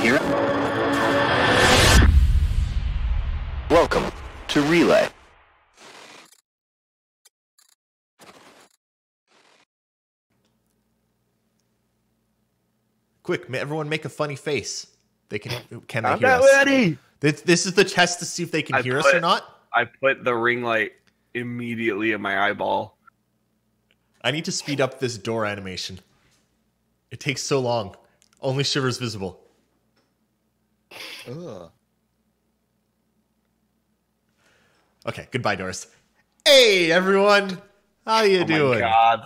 hear it? Welcome to Relay. Quick, everyone make a funny face. They can they I'm hear not us? ready. This is the test to see if they can hear us or not. I put the ring light immediately in my eyeball. I need to speed up this door animation. It takes so long. Only Shiver's visible. Ugh. Okay, goodbye, Doris. Hey, everyone. How you doing? My God.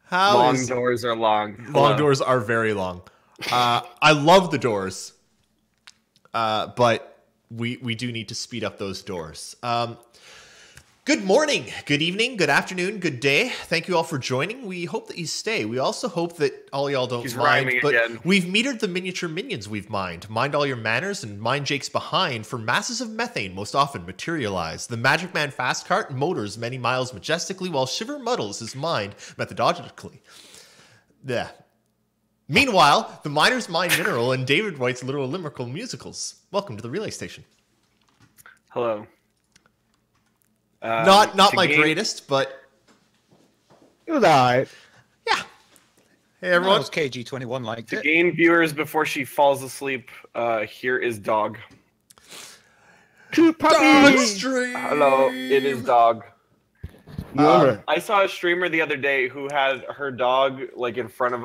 How Long is... doors are long. Long doors are very long. I love the doors, but we do need to speed up those doors. Good morning, good evening, good afternoon, good day. Thank you all for joining. We hope that you stay. We also hope that all y'all don't He's mind, rhyming but again. we've metered the miniature minions we've mined. Mind all your manners and mind Jake's behind for masses of methane most often materialize. The Magic Man fastcart motors many miles majestically while Shiver muddles his mind methodologically. Yeah. Meanwhile, the miners mine mineral and David writes literal limerical musicals. Welcome to the Relay Station. Hello. Not my greatest, but It was alright. yeah. Hey everyone. Miles KG21 liked To it. gain viewers before she falls asleep, here is Dog. Two Dog puppies. stream. Hello, it is Dog. Remember, I saw a streamer the other day who had her dog like in front of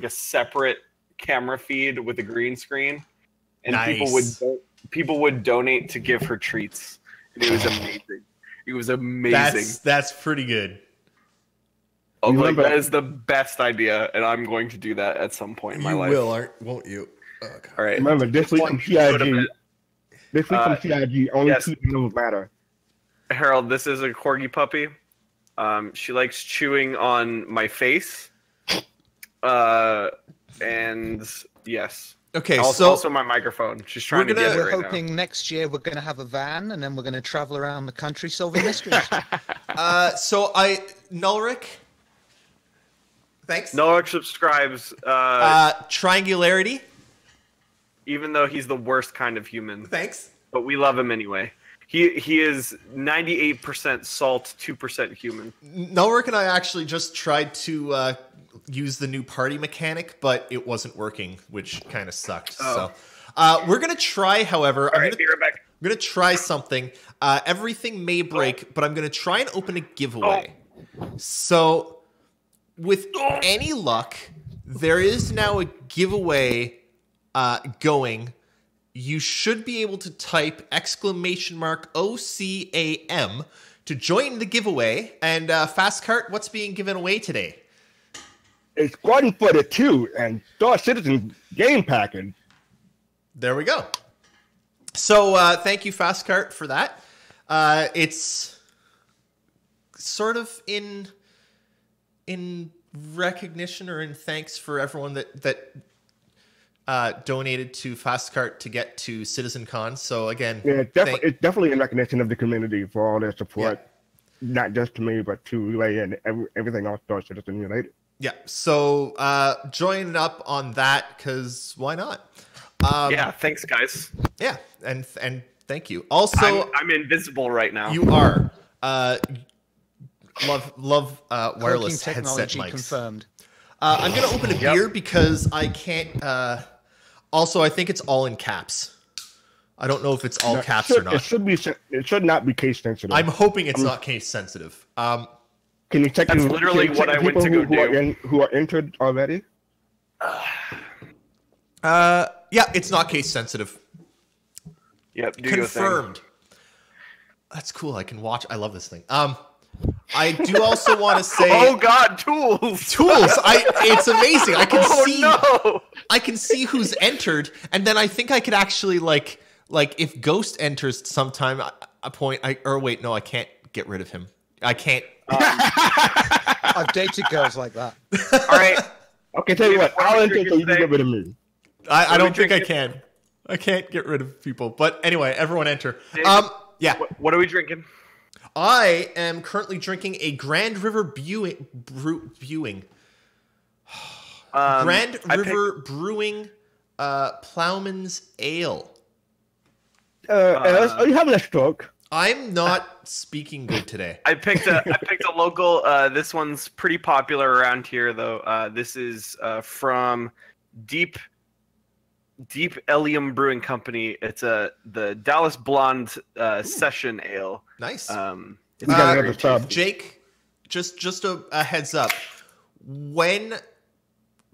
a separate camera feed with a green screen, and Nice. people would donate to give her treats. And it was amazing. It was amazing. That's pretty good. I'm like, Remember- that is the best idea, and I'm going to do that at some point in my You life. will, won't you? Oh, God. All right. remember this week from Go to CIG. bed. This week from CIG, only yes. two animals matter. Harold, this is a corgi puppy. She likes chewing on my face. And yes. Okay, Also my microphone. She's trying to We're get it We're right hoping next year we're going to have a van and then we're going to travel around the country solving mysteries. Nullric. Thanks. now. Noah subscribes, Triangularity. even though he's the worst kind of human. Thanks. But we love him anyway. He is 98% salt, 2% human. Nullric and I actually just tried to use the new party mechanic, but it wasn't working, which kind of sucked. Oh. So we're gonna try, however. All right, be right back. I'm gonna try something. Everything may break, but I'm gonna try and open a giveaway. So, with any luck, there is now a giveaway going. You should be able to type !OCAM to join the giveaway. And Fastcart, what's being given away today? It's Squadron for the 2 and Star Citizen game package. There we go. So thank you, Fastcart, for that. It's sort of in recognition or in thanks for everyone that donated to Fastcart to get to CitizenCon. So again, Yeah, it's definitely in recognition of the community for all their support. Not just to me, but to Relay and everything else Star Citizen related. yeah. So join up on that because why not? Yeah, thanks, guys. Yeah, and thank you. Also, I'm invisible right now. you are love wireless Cloaking headset technology mics. confirmed. I'm gonna open a beer because I can't. Also, I think it's all in caps. I don't know if it's all caps or not. It should not be case sensitive. I'm hoping it's not case sensitive. Can you check? That's can literally you what check I went to people go do. who are entered already? Yeah, it's not case sensitive. Yep, do your thing. Confirmed. That's cool. I can watch. I love this thing. I do also want to say. Oh God, tools! Tools. It's amazing. I can Oh see. no! I can see who's entered, and then I think I could actually like if Ghost enters sometime a point. Wait, no, I can't get rid of him. I can't. I've dated girls like that. All right. Okay, tell you what. What are I'll we enter so drinking you can today? get rid of me. I don't think I drinking? can. I can't get rid of people. But anyway, everyone enter. David, Yeah. What are we drinking? I am currently drinking a Grand River Brewing. Grand I River Brewing Plowman's Ale. Erris, are you having a stroke? I'm not speaking good today. I picked a local. This one's pretty popular around here, though. This is from Deep Ellium Brewing Company. It's the Dallas Blonde Session Ale. Nice. You got another sub. Jake, just a heads up. When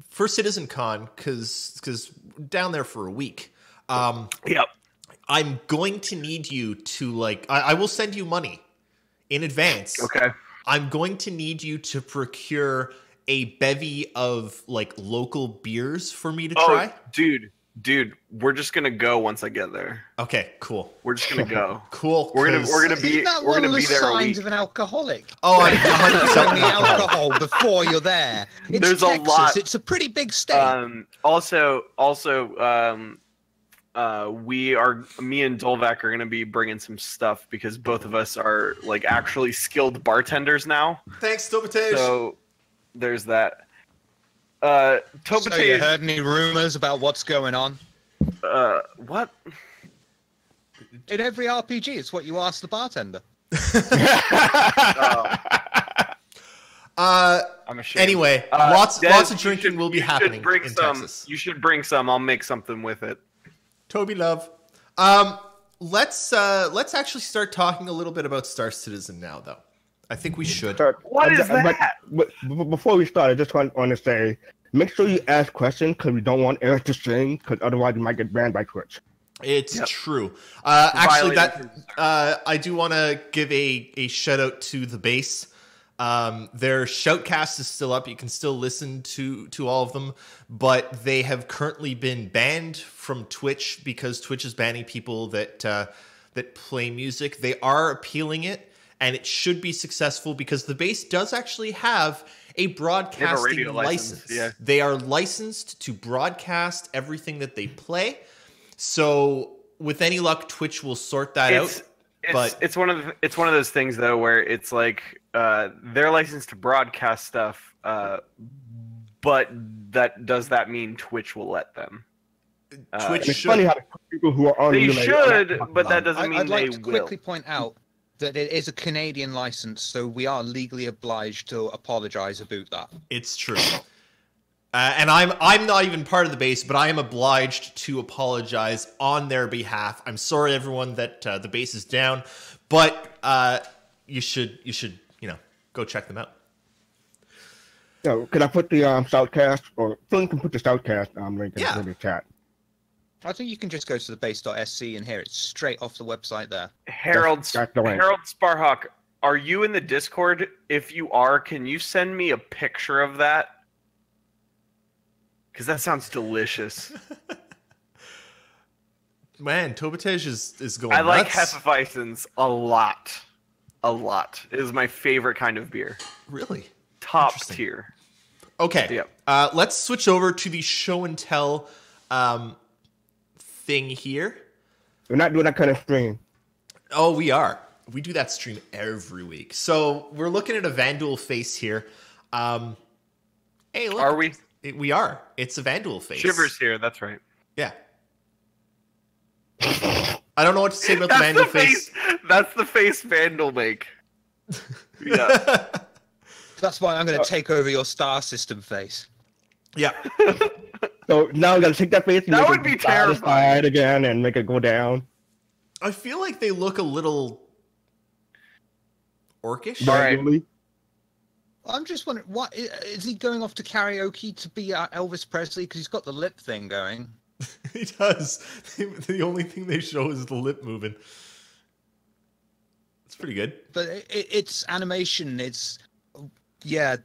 for CitizenCon, because down there for a week. Yep. I'm going to need you to I will send you money in advance. Okay. I'm going to need you to procure a bevy of local beers for me to try. Dude, we're just gonna go once I get there. Okay, cool. We're just gonna go. Cool. We're gonna be Isn't that we're one gonna of the be there a signs week. of an alcoholic? Oh, I'm Drinking 100%. alcohol before you're there. It's There's a Texas. lot. It's a pretty big state. Also, me and Dolvac are gonna be bringing some stuff because both of us are actually skilled bartenders now. Thanks, Tobitej. So there's that. So you Tobitej, heard any rumors about what's going on? what? In every RPG, it's what you ask the bartender. I'm ashamed. Anyway, Des, lots of you drinking will be you should happening bring in some. Texas. You should bring some. I'll make something with it. Toby Love. Let's actually start talking a little bit about Star Citizen now, though. I think we should. What is that? But before we start, I just want to say, make sure you ask questions because we don't want Erris to sing, because otherwise you might get banned by Twitch. It's true. Actually, Violating I do want to give a shout out to the base. Their shoutcast is still up. You can still listen to all of them, but they have currently been banned from Twitch because Twitch is banning people that play music. They are appealing it, and it should be successful because the base does actually have a broadcasting radio license, yeah. They are licensed to broadcast everything that they play. So with any luck, Twitch will sort that out. It's one of those things though where it's they're licensed to broadcast stuff, but does that mean Twitch will let them? Twitch It's should. funny how the people who are on They Relay should, but that doesn't mean I'd like they to will. quickly point out that it is a Canadian license, so we are legally obliged to apologize about that. It's true. And I'm not even part of the base, but I am obliged to apologize on their behalf. I'm sorry, everyone, that the base is down, but you should go check them out. So, could I put the Shoutcast, or Flynn can put the Shoutcast link in the chat? I think you can just go to the base.sc and hear it straight off the website there. Harold That's the link. Sparhawk, are you in the Discord? If you are, can you send me a picture of that? Because that sounds delicious. Man, Tobitej is going I like nuts. Hefeweizens a lot. A lot. It is my favorite kind of beer. Really? Top Interesting. tier. Okay. Yep. Let's switch over to the show and tell thing here. We're not doing that kind of stream. Oh, we are. We do that stream every week. So we're looking at a Vanduul face here. Hey, look. Are we? We are. It's a Vanduul face. Shiver's here, that's right. Yeah. I don't know what to say about the Vandal face. That's the face Vandal make. Yeah. That's why I'm going to take over your star system face. Yeah. So now we got to take that face and That make would it be side to terrifying. side again and make it go down. I feel like they look a little orcish. All right. Gradually. I'm just wondering, what is he going off to karaoke to be Elvis Presley? Because he's got the lip thing going. He does. The only thing they show is the lip moving. It's pretty good. But it's animation. It's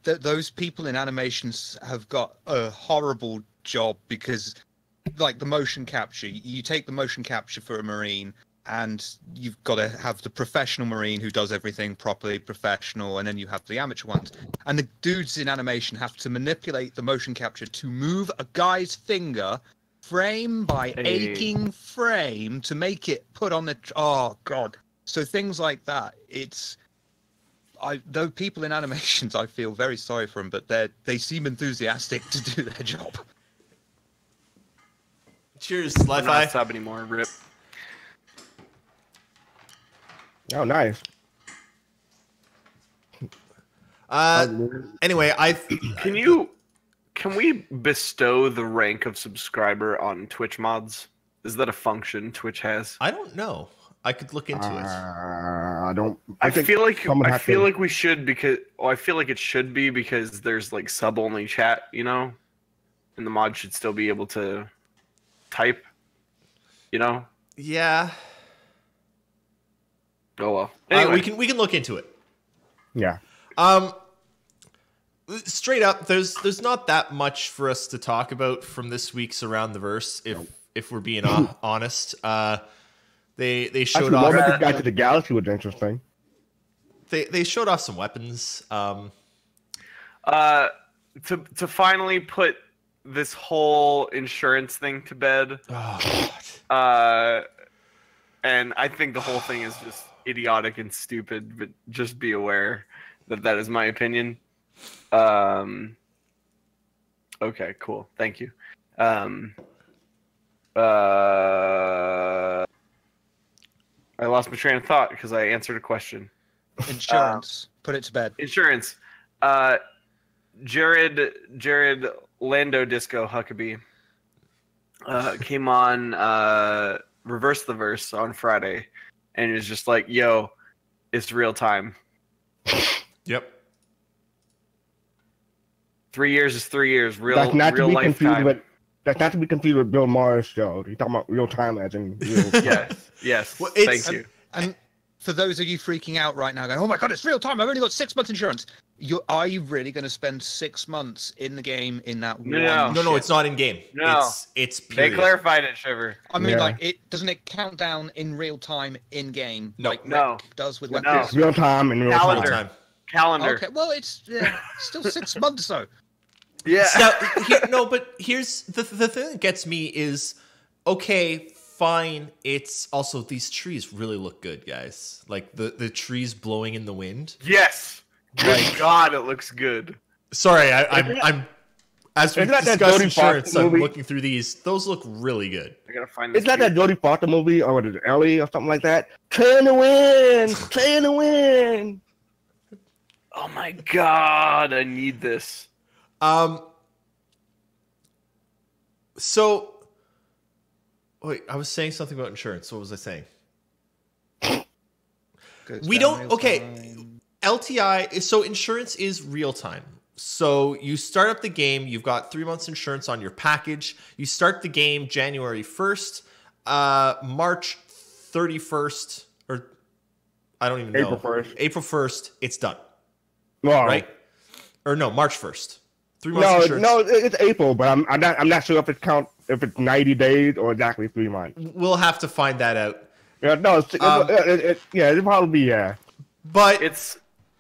those people in animations have got a horrible job because, like the motion capture, you take the motion capture for a Marine, and you've got to have the professional Marine who does everything properly professional, and then you have the amateur ones. And the dudes in animation have to manipulate the motion capture to move a guy's finger frame by aching frame to make it put on the... Oh, God. So things like that, though people in animations, I feel very sorry for them, but they seem enthusiastic to do their job. Cheers, I'm Li-Fi. not a sub anymore. Rip. Oh, nice. Anyway, Can we bestow the rank of subscriber on Twitch mods? Is that a function Twitch has? I don't know. I could look into it. I don't. I think feel like someone has to- we should because I feel like it should be because there's like sub only chat, you know, and the mod should still be able to type, you know. Yeah. Oh well. Anyway, we can look into it. Yeah. Straight up, there's not that much for us to talk about from this week's Around the Verse. If we're being honest, they showed Actually, off. Lawmakers Guide to the Galaxy was interesting. They showed off some weapons. to finally put this whole insurance thing to bed. Oh, God. And I think the whole thing is just idiotic and stupid, but just be aware that is my opinion. Okay, cool. Thank you. I lost my train of thought because I answered a question. Insurance. Put it to bed. Insurance. Jared Lando Disco Huckabee came on Reverse the Verse on Friday, and it was just like, "Yo, it's real time. Yep. 3 years is 3 years. That's not to real be confused lifetime." with. That's not to be confused with Bill Maher's show. He's talking about real time as in real time. Yes. Well, Thank you. And for those of you freaking out right now, going, "Oh my god, it's real time! I've only got 6 months insurance." Are you really going to spend 6 months in the game in that one? No, it's not in game. No. It's They period. clarified it, Shiver. I mean, Yeah. like, it doesn't it count down in real time in game? No. Like No. Rec does with No. weapons. It's real time and real Calendar. time. Calendar. Okay, well, it's still 6 months though. Yeah. No, but here's the thing that gets me is, okay, fine. It's also these trees really look good, guys. Like the trees blowing in the wind. Yes. Good God, it looks good. Sorry, I'm as we Isn't that that discussed Jodie insurance, Foster I'm movie? looking through these. Those look really good. I gotta find this. It's not that Jodie Foster movie or was it Ellie or something like that. Turn the wind, turn the wind. Oh my God, I need this. So wait, I was saying something about insurance. What was I saying? We don't. Okay, LTI. So insurance is real time. So you start up the game. You've got 3 months insurance on your package. You start the game January 1st, March 31st, or I don't even know. April 1st. April 1st. It's done. Well, Right? Or no, March 1st. 3 months No, insurance. no, it's April, but I'm not sure if it's 90 days or exactly 3 months. We'll have to find that out. Yeah, no, it'll probably be But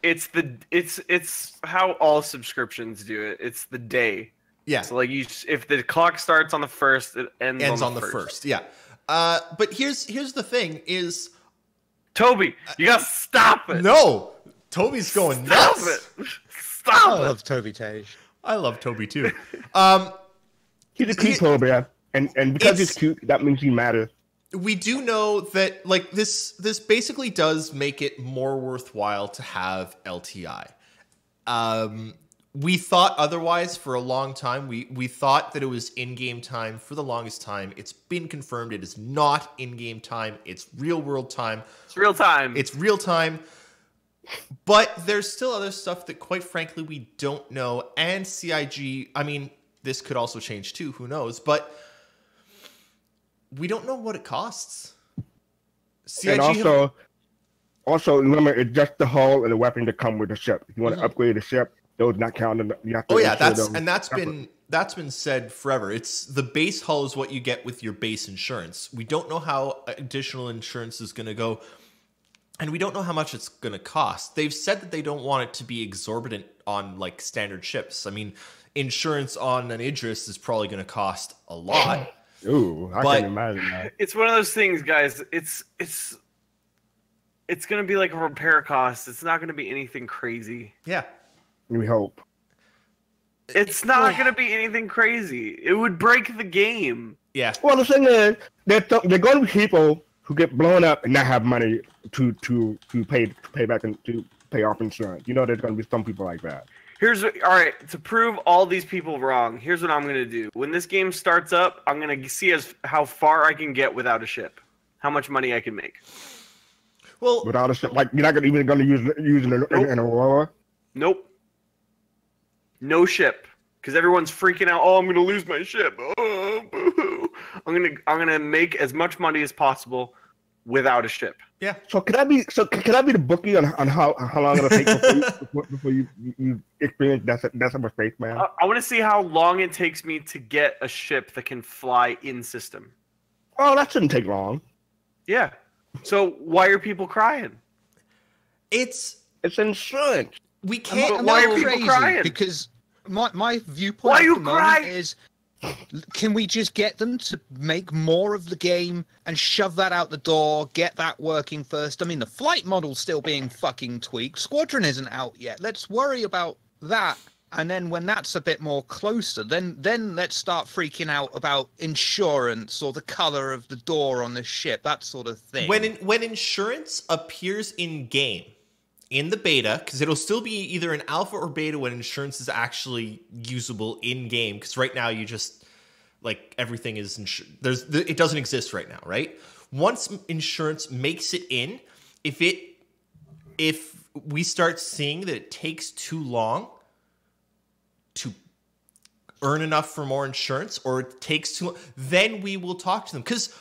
It's how all subscriptions do it. It's the day. yeah, So like if the clock starts on the 1st, it ends on the first. Yeah. But here's the thing is Toby, you gotta stop it. no, Toby's going Stop nuts. it. I Stop it. love Toby Tage. I love Toby too. he's a cute Toby, and because he's It's- cute, that means he matters. We do know that like this basically does make it more worthwhile to have LTI. We thought otherwise for a long time. We thought that it was in-game time for the longest time. It's been confirmed it is not in-game time. It's real-world time. It's real time. It's real time. But there's still other stuff that, quite frankly, we don't know. And CIG, I mean, this could also change too. Who knows? But we don't know what it costs. CIG And also remember, it's just the hull and the weapon that come with the ship. If you want to upgrade the ship, those not counted. You have to oh yeah, insure them that's separately. been said forever. It's the base hull is what you get with your base insurance. We don't know how additional insurance is going to go. And we don't know how much it's going to cost. They've said that they don't want it to be exorbitant on like standard ships. I mean, insurance on an Idris is probably going to cost a lot. Ooh, I But- can't imagine that. It's one of those things, guys. It's gonna be like a repair cost. It's not gonna be anything crazy. Yeah. We hope. It's not gonna be anything crazy. It would break the game. Yeah. Well, the thing is, they're going to be people who get blown up and not have money to pay back and to pay off insurance. You know, there's going to be some people like that. All right, to prove all these people wrong, here's what I'm gonna do. When this game starts up, I'm gonna see how far I can get without a ship, how much money I can make. Well, Without a ship, like you're not even going to use it in Aurora. Nope. No ship, because everyone's freaking out. Oh, I'm gonna lose my ship. Oh, boo-hoo. I'm gonna make as much money as possible without a ship. yeah. So can I be the bookie on how long it'll take before you experience that's a spaceman? I want to see how long it takes me to get a ship that can fly in system. Oh, that shouldn't take long. Yeah. So why are people crying? It's insurance. we can't. But why are people crazy crying? because my viewpoint Why at you the moment crying? is, can we just get them to make more of the game and shove that out the door, get that working first? I mean, the flight model's still being fucking tweaked. Squadron isn't out yet. Let's worry about that. And then when that's a bit more closer, then let's start freaking out about insurance or the color of the door on the ship, that sort of thing. When insurance appears in game, in the beta, because it'll still be either an alpha or beta when insurance is actually usable in game. Because right now you just like everything is it doesn't exist right now, right? Once insurance makes it in, if we start seeing that it takes too long to earn enough for more insurance, or it takes too long, then we will talk to them. Because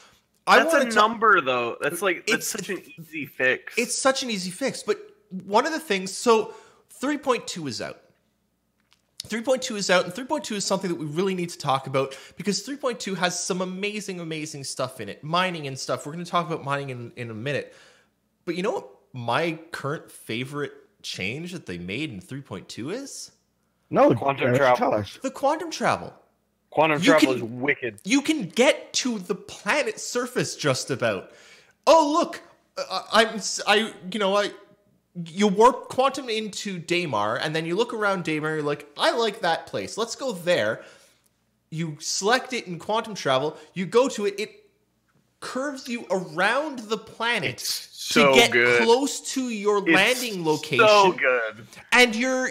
that's a number, though. That's such an easy fix. It's such an easy fix. But one of the things, so 3.2 is out. 3.2 is out, and 3.2 is something that we really need to talk about because 3.2 has some amazing, amazing stuff in it. Mining and stuff. We're going to talk about mining in a minute. But you know what my current favorite change that they made in 3.2 is? No, Quantum travel. Tell us. The quantum travel. Quantum travel is wicked. You can get to the planet's surface just about. Oh, look, you warp quantum into Daymar, and then you look around Daymar, you're like, I like that place. Let's go there. You select it in quantum travel. You go to it. It curves you around the planet so to get good. Close to your landing location. So good. And you're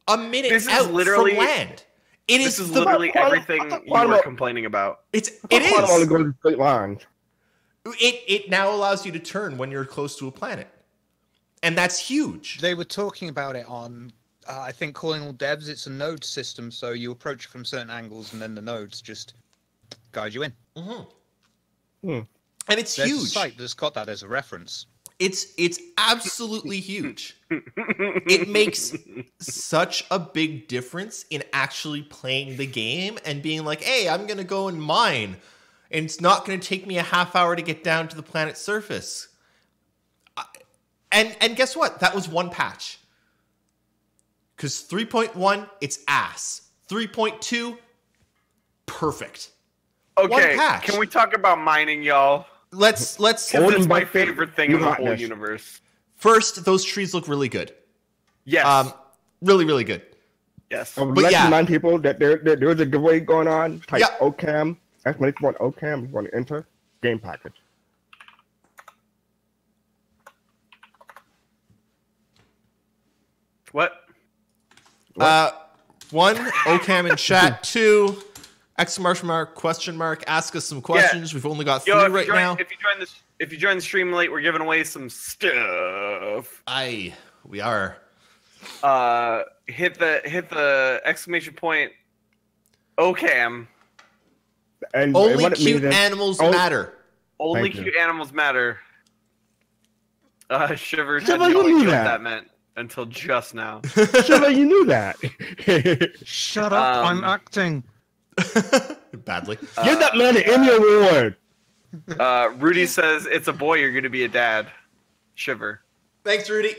a minute This is out literally- from land. This is literally everything you were complaining about. It Quantum only is. goes in straight lines. It now allows you to turn when you're close to a planet. And that's huge. They were talking about it on, I think, Calling All Devs. It's a node system, so you approach it from certain angles, and then the nodes just guide you in. And it's There's a huge. site that's got that as a reference. It's absolutely huge. It makes such a big difference in actually playing the game and being like, hey, I'm going to go and mine. And it's not going to take me a half hour to get down to the planet's surface. And guess what? That was one patch. Because 3.1, it's ass. 3.2, perfect. Okay, One patch. can we talk about mining, y'all? Let's Because it's my favorite thing in the whole universe. first, those trees look really good. Yes. Really, really good. Yes. I would But like to yeah. remind people that there is a giveaway going on. Type Yeah. OCAM. Exclamation point OCAM. You want to enter game package. What? One, OCAM in chat. Two, exclamation mark, question mark. Ask us some questions. We've only got 3 Yo, right now. If you join the stream late, we're giving away some stuff. We are. Hit the exclamation point OCAM. And Only what it cute means is- animals Oh, matter. Only Thank you. cute animals matter. Shiver had Shiver, no you knew idea what that. that meant until just now. Shiver, you knew that. Shut up! I'm acting. Badly. Give that man an Emmy award. Rudy says it's a boy. You're going to be a dad. Shiver. Thanks, Rudy.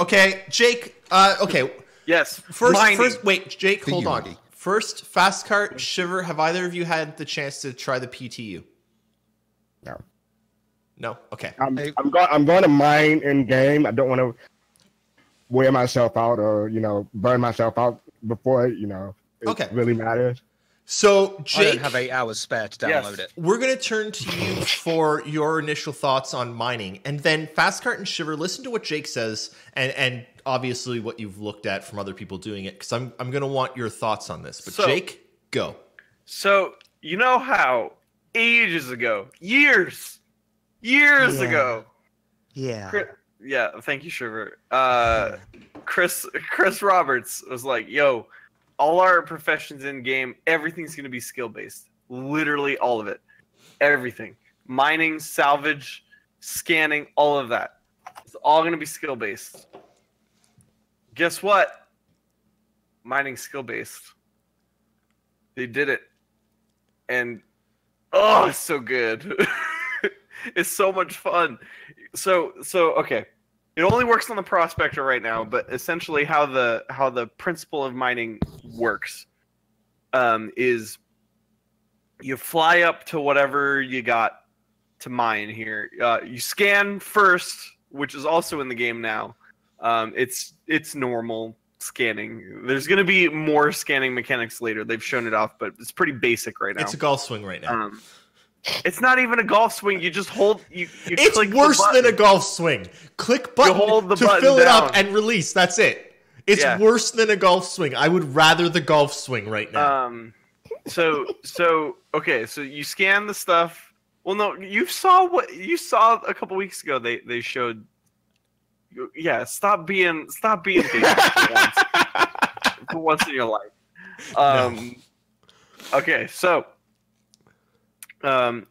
Okay, Jake. Okay. Yes. First, wait, Jake, For hold you, on. Rudy. First, Fastcart, Shiver, have either of you had the chance to try the PTU? No. No? Okay. I'm going to mine in game. I don't want to wear myself out or burn myself out before it Okay. really matters. So, I Jake, don't have 8 hours spare to download it. we're going to turn to you for your initial thoughts on mining. And then Fastcart and Shiver, listen to what Jake says and obviously what you've looked at from other people doing it, because I'm going to want your thoughts on this. But Jake, go. So, you know how ages ago, years ago. Yeah. Yeah, thank you, Shiver. Chris Roberts was like, yo, all our professions in game, everything's going to be skill based. Literally all of it. Everything. Mining, salvage, scanning, all of that. It's all going to be skill based. Guess what? Mining skill based. They did it. And oh, it's so good. It's so much fun. So okay. It only works on the prospector right now, but essentially how the principle of mining works is you fly up to whatever you got to mine here. You scan first, which is also in the game now. It's normal scanning. There's going to be more scanning mechanics later. They've shown it off, but it's pretty basic right now. It's a golf swing right now. It's not even a golf swing. You just hold. It's click worse than a golf swing. Click button hold the to button fill it down. up and release. That's it. It's worse than a golf swing. I would rather the golf swing right now. So okay. So you scan the stuff. Well, no, you saw a couple weeks ago. They showed. Yeah, stop being basic for once in your life. Okay, so.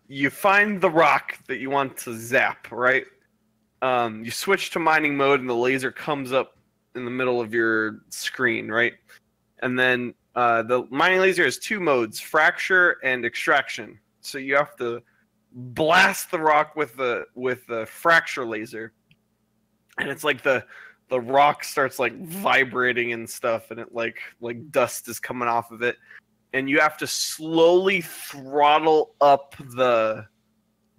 You find the rock that you want to zap, right? You switch to mining mode and the laser comes up in the middle of your screen, right? And then the mining laser has 2 modes, fracture and extraction. So you have to blast the rock with the fracture laser. And it's like the rock starts like vibrating and stuff, and it like dust is coming off of it. And you have to slowly throttle up the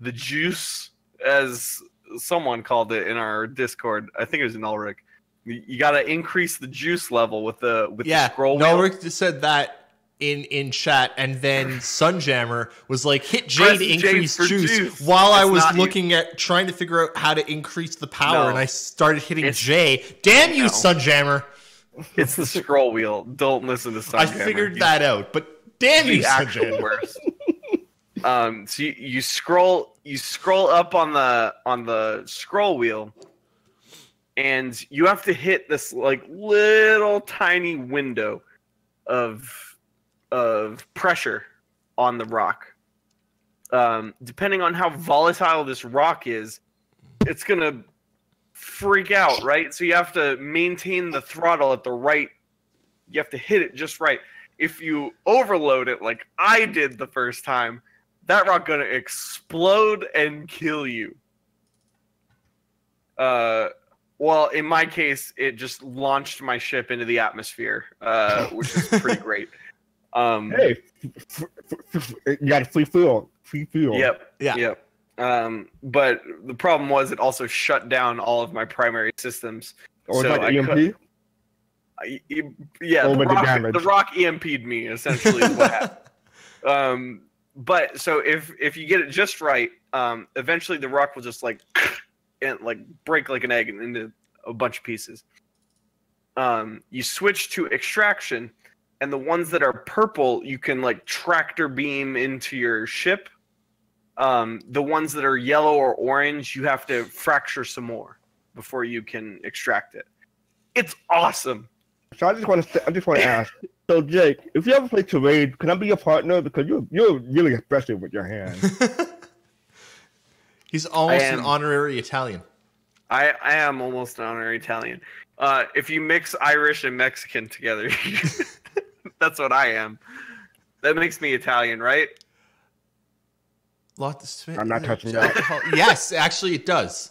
juice, as someone called it in our Discord. I think it was in Ulrich. You got to increase the juice level with the scroll wheel. Ulrich just said that in chat, and then Sunjammer was like, hit J to increase juice. While I was looking at trying to figure out how to increase the power, and I started hitting J. Damn you, Sunjammer! It's the scroll wheel. Don't listen to Sunjammer. I figured that out, but damn you, actual worst. So you scroll up on the scroll wheel, and you have to hit this like little tiny window of pressure on the rock. Depending on how volatile this rock is, it's gonna freak out, right? So you have to maintain the throttle at the right. You have to hit it just right. If you overload it like I did the first time, that rock gonna explode and kill you. Well, in my case, it just launched my ship into the atmosphere, which is pretty great. Hey, you got free fuel. Yep. Yeah. Yep. But the problem was it also shut down all of my primary systems. Or so like EMP? The rock EMP'd me, essentially, is what happened. But so if you get it just right, eventually the rock will just like and like break like an egg into a bunch of pieces. You switch to extraction, and the ones that are purple you can like tractor beam into your ship. The ones that are yellow or orange, you have to fracture some more before you can extract it. It's awesome. So I just want to ask. So Jake, if you ever play charade, can I be your partner? Because you're really expressive with your hands. He's almost an honorary Italian. I am almost an honorary Italian. If you mix Irish and Mexican together, that's what I am. That makes me Italian, right? I'm not touching that. Yes, actually it does.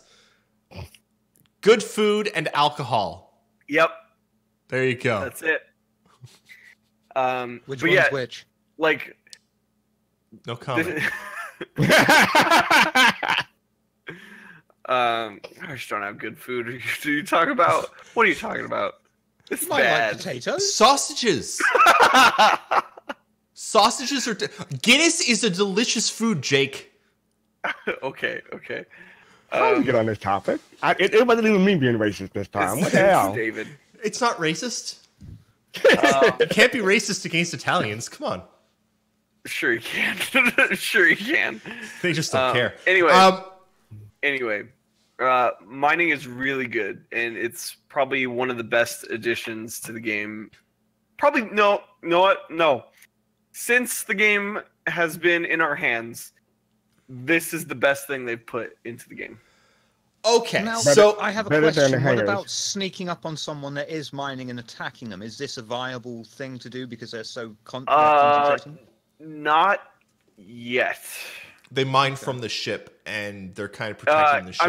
Good food and alcohol. Yep. There you go. That's it. Which one's which? Like, no comment. I just don't have good food. Do you talk about? What are you talking about? It's might bad. like potatoes. Sausages. Sausages are Guinness is a delicious food, Jake. Okay. How did we get on this topic? It wasn't even me being racist this time. What the hell? David. It's not racist. You can't be racist against Italians. Come on. Sure you can. Sure you can. They just don't care. Anyway, mining is really good, and it's probably one of the best additions to the game. Probably no. Since the game has been in our hands, this is the best thing they've put into the game. Okay, Now, so I have a question. What about sneaking up on someone that is mining and attacking them? Is this a viable thing to do because they're so concentrating? Not yet. they mine from the ship and they're kind of protecting the ship.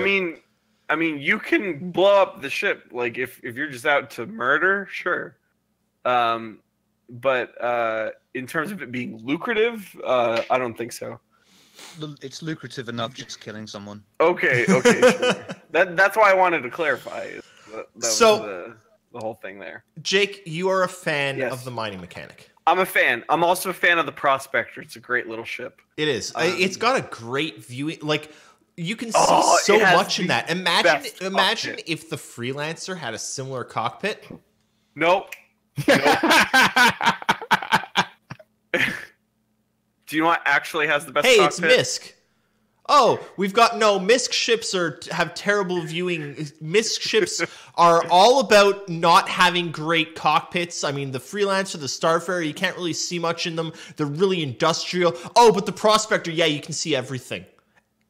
I mean, you can blow up the ship. Like if you're just out to murder, sure. But in terms of it being lucrative, I don't think so. It's lucrative enough just killing someone. Okay, sure. That's why I wanted to clarify. That was the whole thing there. Jake, you are a fan Yes. of the mining mechanic. I'm a fan. I'm also a fan of the Prospector. It's a great little ship. It is. It's got a great viewing. Like you can see so much in that. Imagine if the Freelancer had a similar cockpit. Nope. Do you know what actually has the best Hey, cockpit? it's Misk. Oh, we've got Misk ships have terrible viewing. Misk ships are all about not having great cockpits. I mean, the Freelancer, the Starfarer, you can't really see much in them. They're really industrial. Oh, but the Prospector, yeah, you can see everything.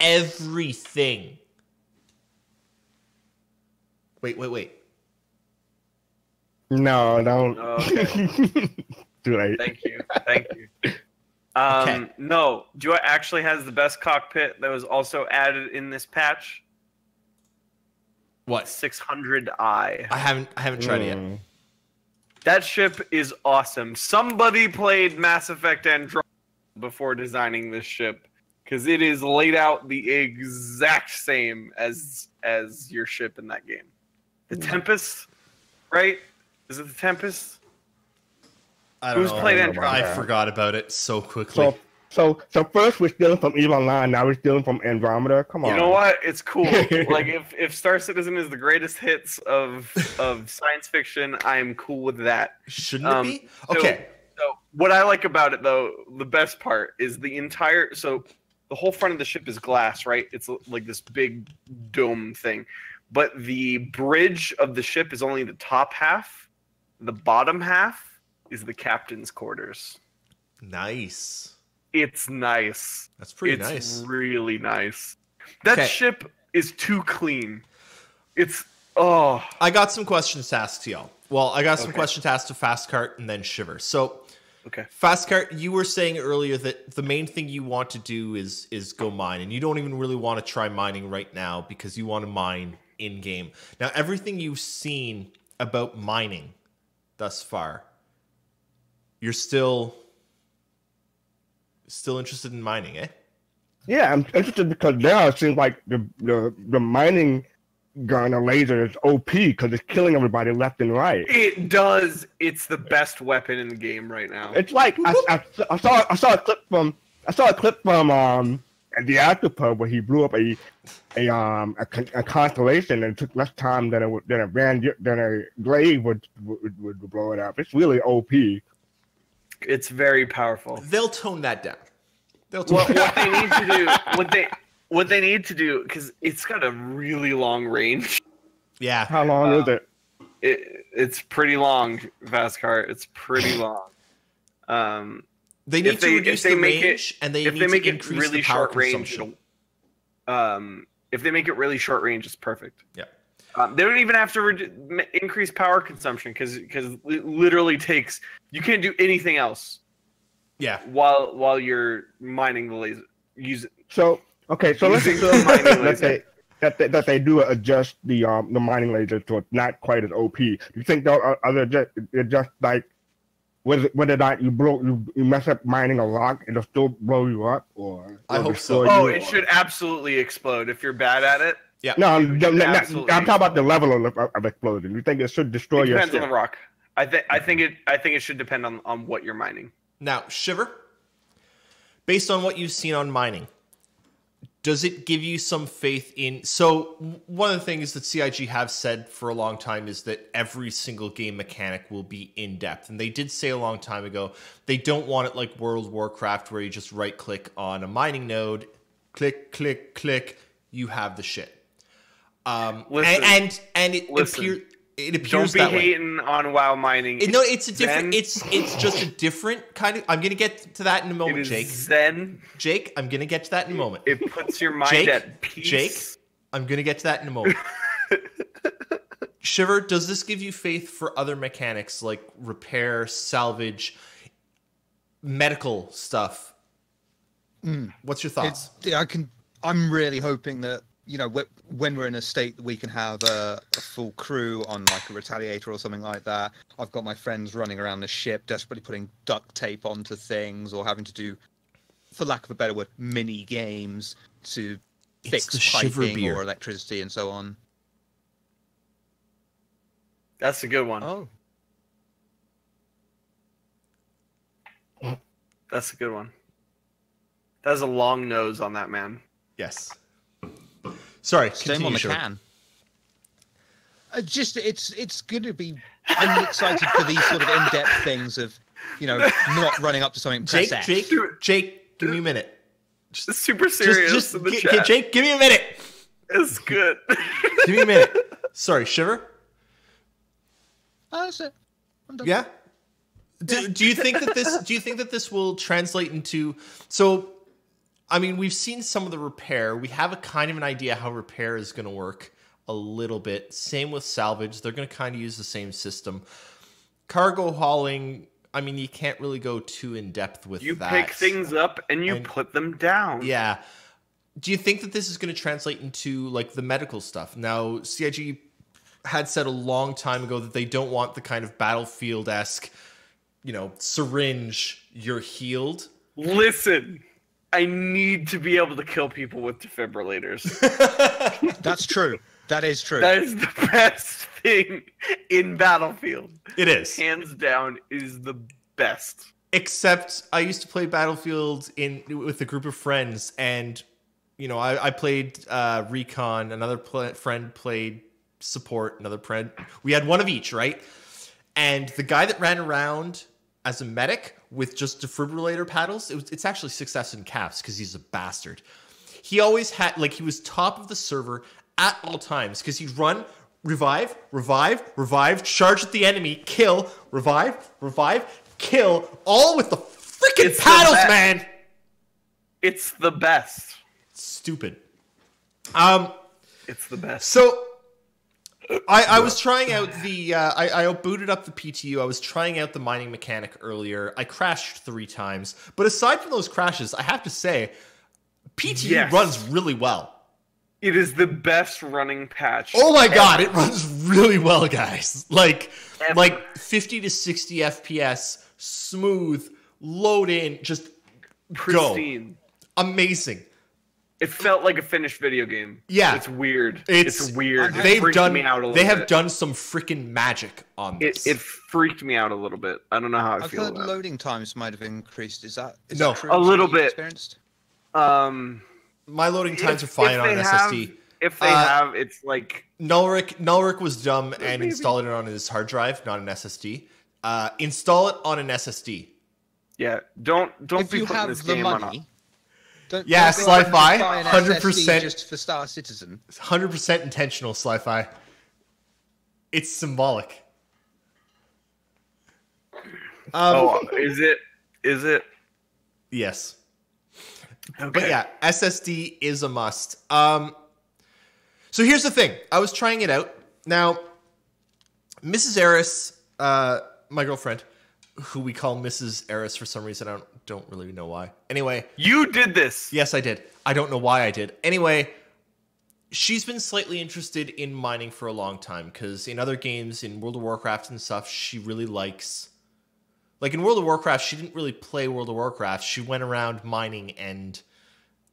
Everything. Wait. No, don't. Okay. Too late. Thank you. Okay. No, do you know what actually has the best cockpit that was also added in this patch? What? 600i. I haven't tried it yet. That ship is awesome. Somebody played Mass Effect Andromeda before designing this ship, because it is laid out the exact same as your ship in that game. The Tempest, right? Is it the Tempest? I don't Who's know. played Andromeda? I forgot about it so quickly. So first we're stealing from EVE Online, now we're stealing from Andromeda. Come on. You know what? It's cool. Like if Star Citizen is the greatest hits of science fiction, I am cool with that. Shouldn't it be? Okay. So what I like about it though, the best part is the whole front of the ship is glass, right? It's like this big dome thing. But the bridge of the ship is only the top half. The bottom half is the captain's quarters. Nice. It's nice. That's pretty nice. It's really nice. That ship is too clean. I got some questions to ask to y'all. Well, I got some questions to ask to fastcart and then Shiver. So, fastcart, you were saying earlier that the main thing you want to do is go mine, and you don't even really want to try mining right now because you want to mine in game. Now, everything you've seen about mining thus far, you're still interested in mining, eh? Yeah, I'm interested because now it seems like the mining gun or laser is OP because it's killing everybody left and right. It does. It's the best weapon in the game right now. It's like I saw a clip from the Octopus where he blew up a constellation and it took less time than a glaive would blow it up. It's really OP. It's very powerful. They'll tone that down. What they need to do, because it's got a really long range. Yeah. How long is it? It's pretty long, fastcart. It's pretty long. They need to reduce the range, and they need to increase really the power short range. If they make it really short range, it's perfect. Yeah. They don't even have to increase power consumption because it literally takes. You can't do anything else. Yeah. While you're mining the laser, use it. So let's assume that they do adjust the mining laser so it's not quite as OP. Do you think they'll just like whether or not you mess up mining a rock, it'll still blow you up, or I hope so. It should absolutely explode if you're bad at it. Yeah. No, I'm talking about the level of explosion. You think it should destroy your ship? Depends on the rock. I think it should depend on what you're mining. Now, Shiver, based on what you've seen on mining, does it give you some faith in... So one of the things that CIG have said for a long time is that every single game mechanic will be in-depth. And they did say a long time ago, they don't want it like World of Warcraft where you just right-click on a mining node, click, click, click, you have the shit. Listen, and it appears don't be that way. hating on WoW mining. No, it's a different. Zen. It's just a different kind of. I'm gonna get to that in a moment, It is Jake. Zen. Jake, I'm gonna get to that in a moment. It puts your mind at peace. Jake, I'm gonna get to that in a moment. Shiver, does this give you faith for other mechanics like repair, salvage, medical stuff? What's your thoughts? I'm really hoping that, you know, when we're in a state that we can have a full crew on like a Retaliator or something like that. I've got my friends running around the ship, desperately putting duct tape onto things or having to do, for lack of a better word, mini games to fix piping or electricity and so on. That's a good one. Oh. That's a good one. That's a long nose on that man. Yes. Sorry, Same on the Shiver. can. It's going to be. I'm excited for these sort of in-depth things of, you know, not running up to something. Jake, give me a minute. Just super serious in the chat. Jake, give me a minute. It's good. Give me a minute. Sorry, Shiver. Oh, that's it. I'm done. Yeah. Do you think that this? Do you think that this will translate into? So, I mean, we've seen some of the repair. We have a kind of an idea how repair is going to work a little bit. Same with salvage. They're going to kind of use the same system. Cargo hauling. I mean, you can't really go too in depth with You that. pick things up and you put them down. Yeah. Do you think that this is going to translate into like the medical stuff? Now, CIG had said a long time ago that they don't want the kind of Battlefield-esque, you know, syringe, you're healed. Listen, I need to be able to kill people with defibrillators. That's true. That is true. That is the best thing in Battlefield. It is. Hands down, is the best. Except I used to play Battlefield with a group of friends, and you know, I played Recon. Another friend played support. Another friend. We had one of each, right? And the guy that ran around as a medic with just defibrillator paddles, it's actually success in caps because he's a bastard. He always had, like, he was top of the server at all times because he'd run, revive, charge at the enemy, kill, revive, kill, all with the freaking paddles, man. It's the best. Stupid. It's the best. So I was trying out the I booted up the PTU. I was trying out the mining mechanic earlier. I crashed 3 times, but aside from those crashes, I have to say PTU runs really well. It is the best running patch. Oh my god, it runs really well, guys. Like 50 to 60 FPS, smooth, load in, just pristine. Go. Amazing. It felt like a finished video game. Yeah. It's weird. It's weird. They have done some freaking magic on this. It freaked me out a little bit. I don't know how I feel I've heard about loading times might have increased. Is that No. true? A little bit. Experienced? My loading times are fine on SSD. If they have, it's like Nullrick was dumb and installed it on his hard drive, not an SSD. Install it on an SSD. Yeah, don't If be you putting have this the game on. money. Don't Sli-Fi, buy an 100%. SSD just for Star Citizen. 100% intentional, Sli-Fi. It's symbolic. Is it? Is it? Yes. Okay. But yeah, SSD is a must. So here's the thing. I was trying it out. Now, Mrs. Erris, my girlfriend, who we call Mrs. Erris for some reason. I don't really know why. Anyway. You did this. Yes, I did. I don't know why I did. Anyway, she's been slightly interested in mining for a long time because in other games, in World of Warcraft and stuff, she really likes... Like in World of Warcraft, she didn't really play World of Warcraft. She went around mining and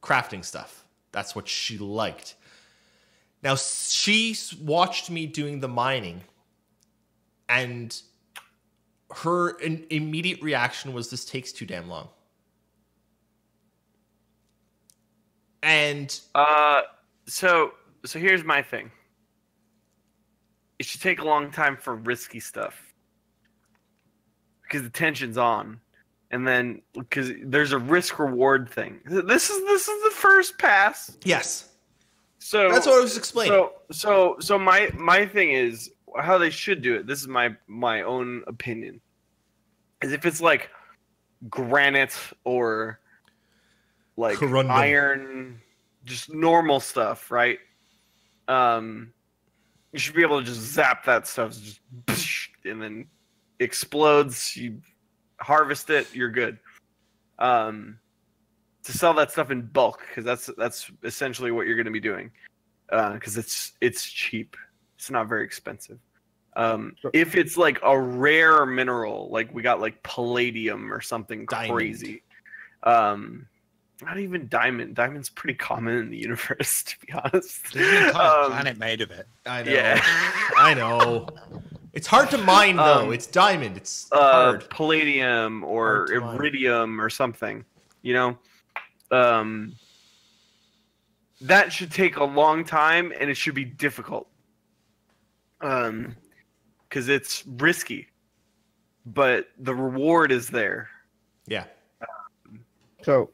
crafting stuff. That's what she liked. Now, she watched me doing the mining, and her immediate reaction was, this takes too damn long. And so here's my thing. It should take a long time for risky stuff because the tension's on, and then because there's a risk reward thing. This is the first pass. yes, So that's what I was explaining. So my thing is how they should do it. This is my own opinion. Is if it's like granite or like Corundum. iron, just normal stuff, right? You should be able to just zap that stuff, just and then explodes. You harvest it, you're good. To sell that stuff in bulk, because that's essentially what you're going to be doing. Because it's cheap. It's not very expensive. If it's like a rare mineral, like we got like palladium or something Diamond. crazy. Not even diamond. Diamond's pretty common in the universe, to be honest. There's an entire planet made of it. I know. Yeah. I know. It's hard to mine though. It's diamond. It's hard. Palladium or Hard to mine. iridium or something. You know, that should take a long time and it should be difficult. Because it's risky, but the reward is there. Yeah. So,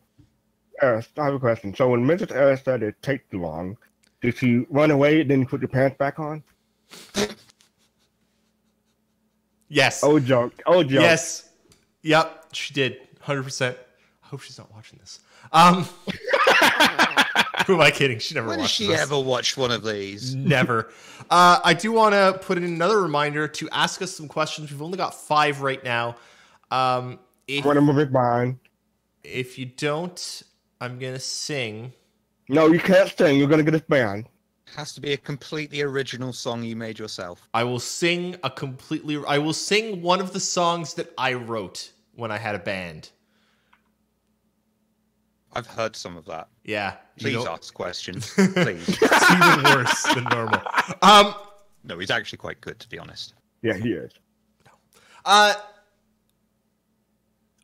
Erris, I have a question. So when Mrs. Erris said it take too long, did she run away and then put your pants back on? Yes. Oh, joke. Oh, joke. Yes. Yep. She did. 100%. I hope she's not watching this. Who am I kidding? She never When has watched she this. ever watched one of these? Never. I do want to put in another reminder to ask us some questions. We've only got 5 right now. One of them is mine. If you don't, I'm going to sing. No, you can't sing. You're going to get us banned. Has to be a completely original song you made yourself. I will sing one of the songs that I wrote when I had a band. I've heard some of that. Yeah. Please ask questions. Please. It's even worse than normal. No, he's actually quite good, to be honest. Yeah, he is.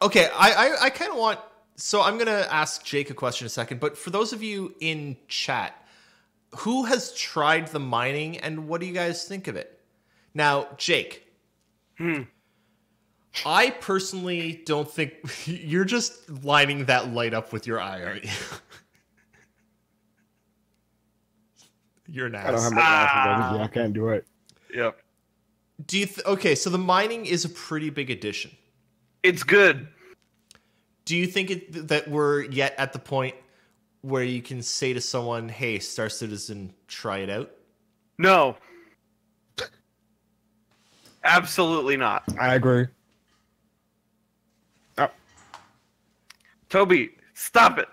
Okay, I kind of want... So I'm going to ask Jake a question in a second, but for those of you in chat, who has tried the mining and what do you guys think of it? Now, Jake, I personally don't think... You're just lining that light up with your eye, aren't you? You're an ass. I don't have my glasses. I can't do it. Yep. Do you okay, so the mining is a pretty big addition. It's good. Do you think that we're yet at the point where you can say to someone, hey, Star Citizen, try it out? No. Absolutely not. I agree. Oh, Toby, stop it.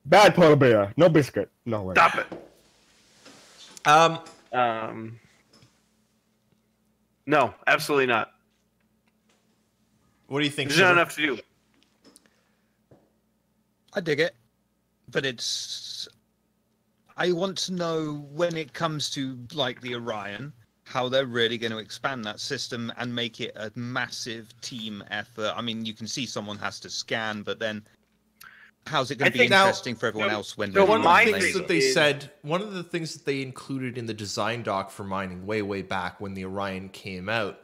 bad polar bear. No biscuit. No way. Stop it. No, absolutely not. What do you think? There's not Shiver? enough to do. I dig it, but I want to know when it comes to like the Orion, how they're really going to expand that system and make it a massive team effort. I mean, you can see someone has to scan, but then how's it going to be interesting for everyone else when No, they're one of the doing things laser? that they said, one of the things that they included in the design doc for mining way back when the Orion came out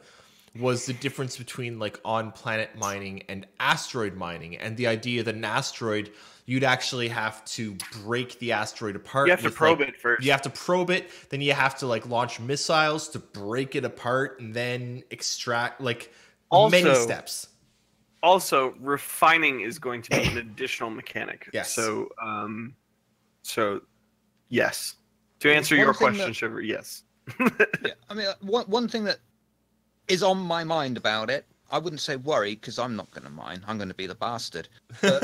was the difference between like on-planet mining and asteroid mining, and the idea that an asteroid, you'd actually have to break the asteroid apart. You have to probe it first. You have to probe it, then you have to like launch missiles to break it apart, and then extract like many steps. Also, refining is going to be an additional mechanic. Yes. So yes. To answer your question, Shiver, yes. Yeah, I mean, one thing that is on my mind about it, I wouldn't say worry because I'm not going to mine. I'm going to be the bastard. But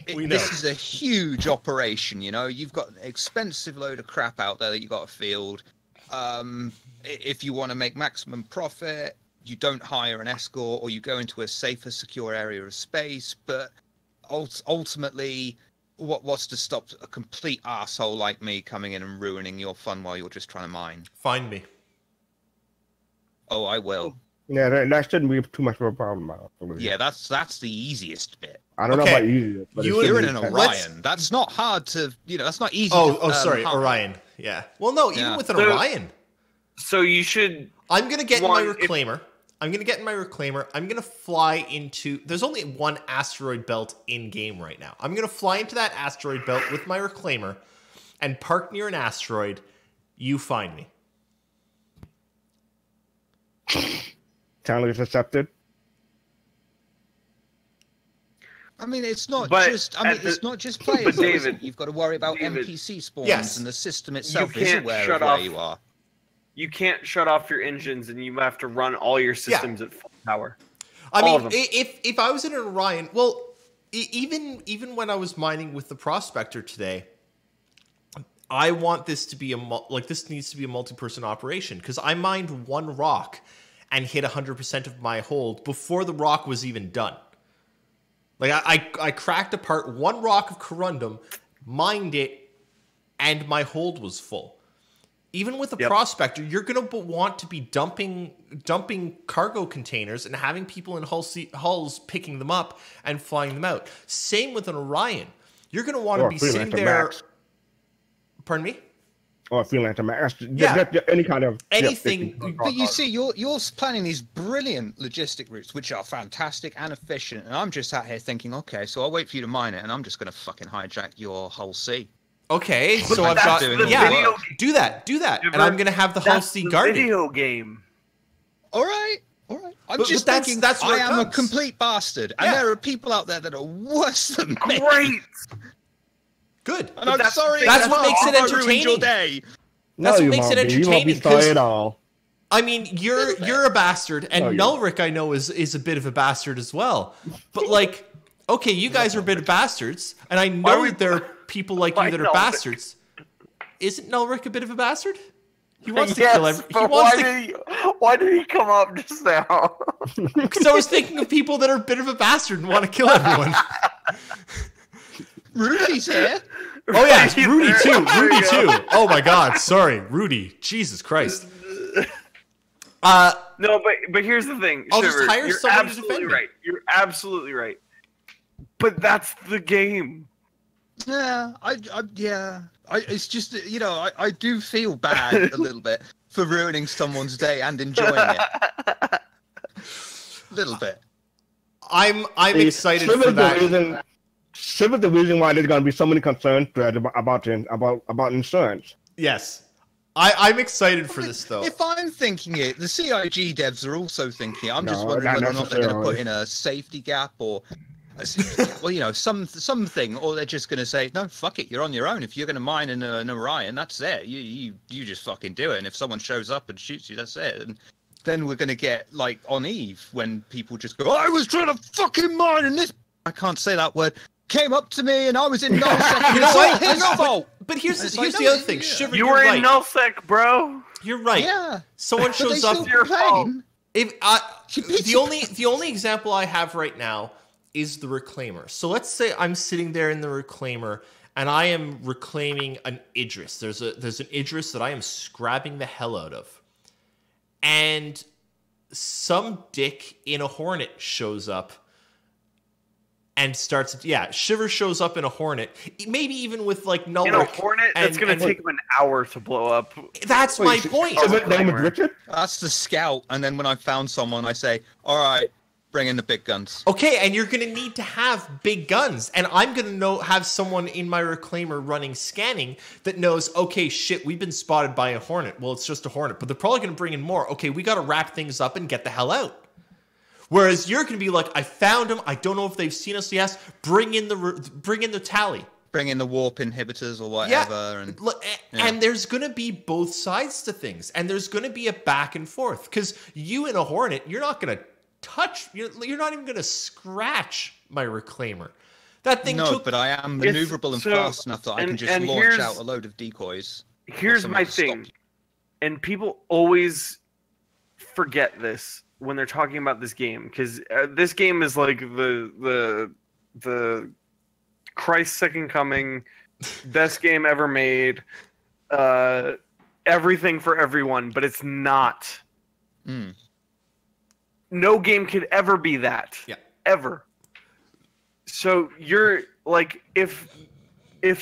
this is a huge operation, you know. You've got an expensive load of crap out there that you've got to field. If you want to make maximum profit, you don't hire an escort or you go into a safer, secure area of space. But ultimately, what's to stop a complete asshole like me coming in and ruining your fun while you're just trying to mine? Find me. Oh, I will. Yeah, that shouldn't be too much of a problem. I don't believe. Yeah, that's the easiest bit. I don't know Okay. about easiest, but You're in an Orion. Orion. That's not hard to, that's not easy. Sorry, hard. Orion. Yeah. Well, no, even Yeah. with an So- Orion, So you should. I'm gonna get in my One, if- reclaimer. I'm gonna fly into. There's only one asteroid belt in game right now. I'm gonna fly into that asteroid belt with my reclaimer, and park near an asteroid. You find me. Challenge accepted. I mean, it's not But just. I mean, at the- it's not just players. but though, is it? David- You've got to worry about David- NPC spawns, Yes. and the system itself is can't aware shut of where off- you are. You can't shut off your engines, and you have to run all your systems at full power. I All mean, of them. if I was in an Orion, well, even when I was mining with the prospector today, I want this to be this needs to be a multi-person operation because I mined one rock and hit 100% of my hold before the rock was even done. Like I cracked apart one rock of corundum, mined it, and my hold was full. Even with the prospector, you're going to want to be dumping cargo containers and having people in hulls picking them up and flying them out. Same with an Orion. You're going to want to be sitting there. Max. Pardon me? Or freelancer max. Yeah. Any kind of Anything. But you see, you're planning these brilliant logistic routes, which are fantastic and efficient, and I'm just out here thinking, okay, so I'll wait for you to mine it, and I'm just going to fucking hijack your whole sea. Okay, so But I've that's got doing the yeah. work. Do that, Shiver, and I'm going to have the Hull That's Sea the guarded. video game. All right. I'm But just that's- thinking that's where I it am a comes. complete bastard, and Yeah. there are people out there that are worse than me. Great. Good. And I'm that's- sorry. that's what makes it I ruined your entertaining. day. That's what you makes won't it be. You won't be entertaining, sorry 'cause- at all. I mean, you're a bastard, and No, you're Nullric I know is a bit of a bastard as well. But like, okay, you guys are a bit of bastards, and I know we- that there are people like Why you that are Nullric? bastards. Isn't Nullric a bit of a bastard? He wants to Yes, kill every. He but wants to. why did he come up just now? Because I was thinking of people that are a bit of a bastard and want to kill everyone. Rudy's here. Oh yeah, it's Right Rudy there. too. There Rudy you go. too. Oh my God, sorry, Rudy. Jesus Christ. No, but here's the thing. I'll just Shiver, hire you're someone to absolutely defend me. right. You're absolutely right. But that's the game. Yeah, it's just I do feel bad a little bit for ruining someone's day and enjoying it. A little bit. I'm excited Shiver's for that. Shiver's the reason why there's going to be so many concerns about insurance. Yes, I'm excited for this though. If I'm thinking it, the CIG devs are also thinking it. I'm just No, wondering not whether or not they're going to put necessarily. in a safety gap or, something, or they're just going to say, no, fuck it, you're on your own. If you're going to mine in an Orion, that's it. You just fucking do it. And if someone shows up and shoots you, that's it. And then we're going to get like on Eve when people just go, I was trying to fucking mine and this. I can't say that word. Came up to me and I was in nullsec. You know what? His fault. But here's It's here's like, the no, other thing. yeah. Shiver, You you're were right. in nullsec, bro. You're right. Yeah. Someone But they shows still up. Your fault. complain. If She beats the only example I have right now is the reclaimer. So let's say I'm sitting there in the reclaimer and I am reclaiming an Idris. There's an Idris that I am scrabbing the hell out of, and some dick in a Hornet shows up and starts. Yeah, Shiver shows up in a Hornet, maybe even with like Nullric. In a Hornet, that's going and- to take him an hour to blow up. That's my point. Shiver's name is Richard? That's the scout. And then when I found someone, I say, all right, bring in the big guns. Okay, and you're going to need to have big guns. And I'm going to have someone in my reclaimer running scanning that knows, okay, shit, we've been spotted by a Hornet. Well, it's just a Hornet, but they're probably going to bring in more. Okay, we got to wrap things up and get the hell out. Whereas you're going to be like, I found them. I don't know if they've seen us yet. Bring in the tally. Bring in the warp inhibitors or whatever. And And there's going to be both sides to things. And there's going to be a back and forth. Because you in a Hornet, you're not going to touch, you're not even going to scratch my reclaimer. That thing no, took... but I am It's- maneuverable and so- fast enough that I can and- just and launch here's- out a load of decoys. Here's Or my something to thing, stop and people always forget this when they're talking about this game, because this game is like the Christ's second coming, best game ever made, everything for everyone, but it's not. No game could ever be that. Yeah. Ever. So you're like, if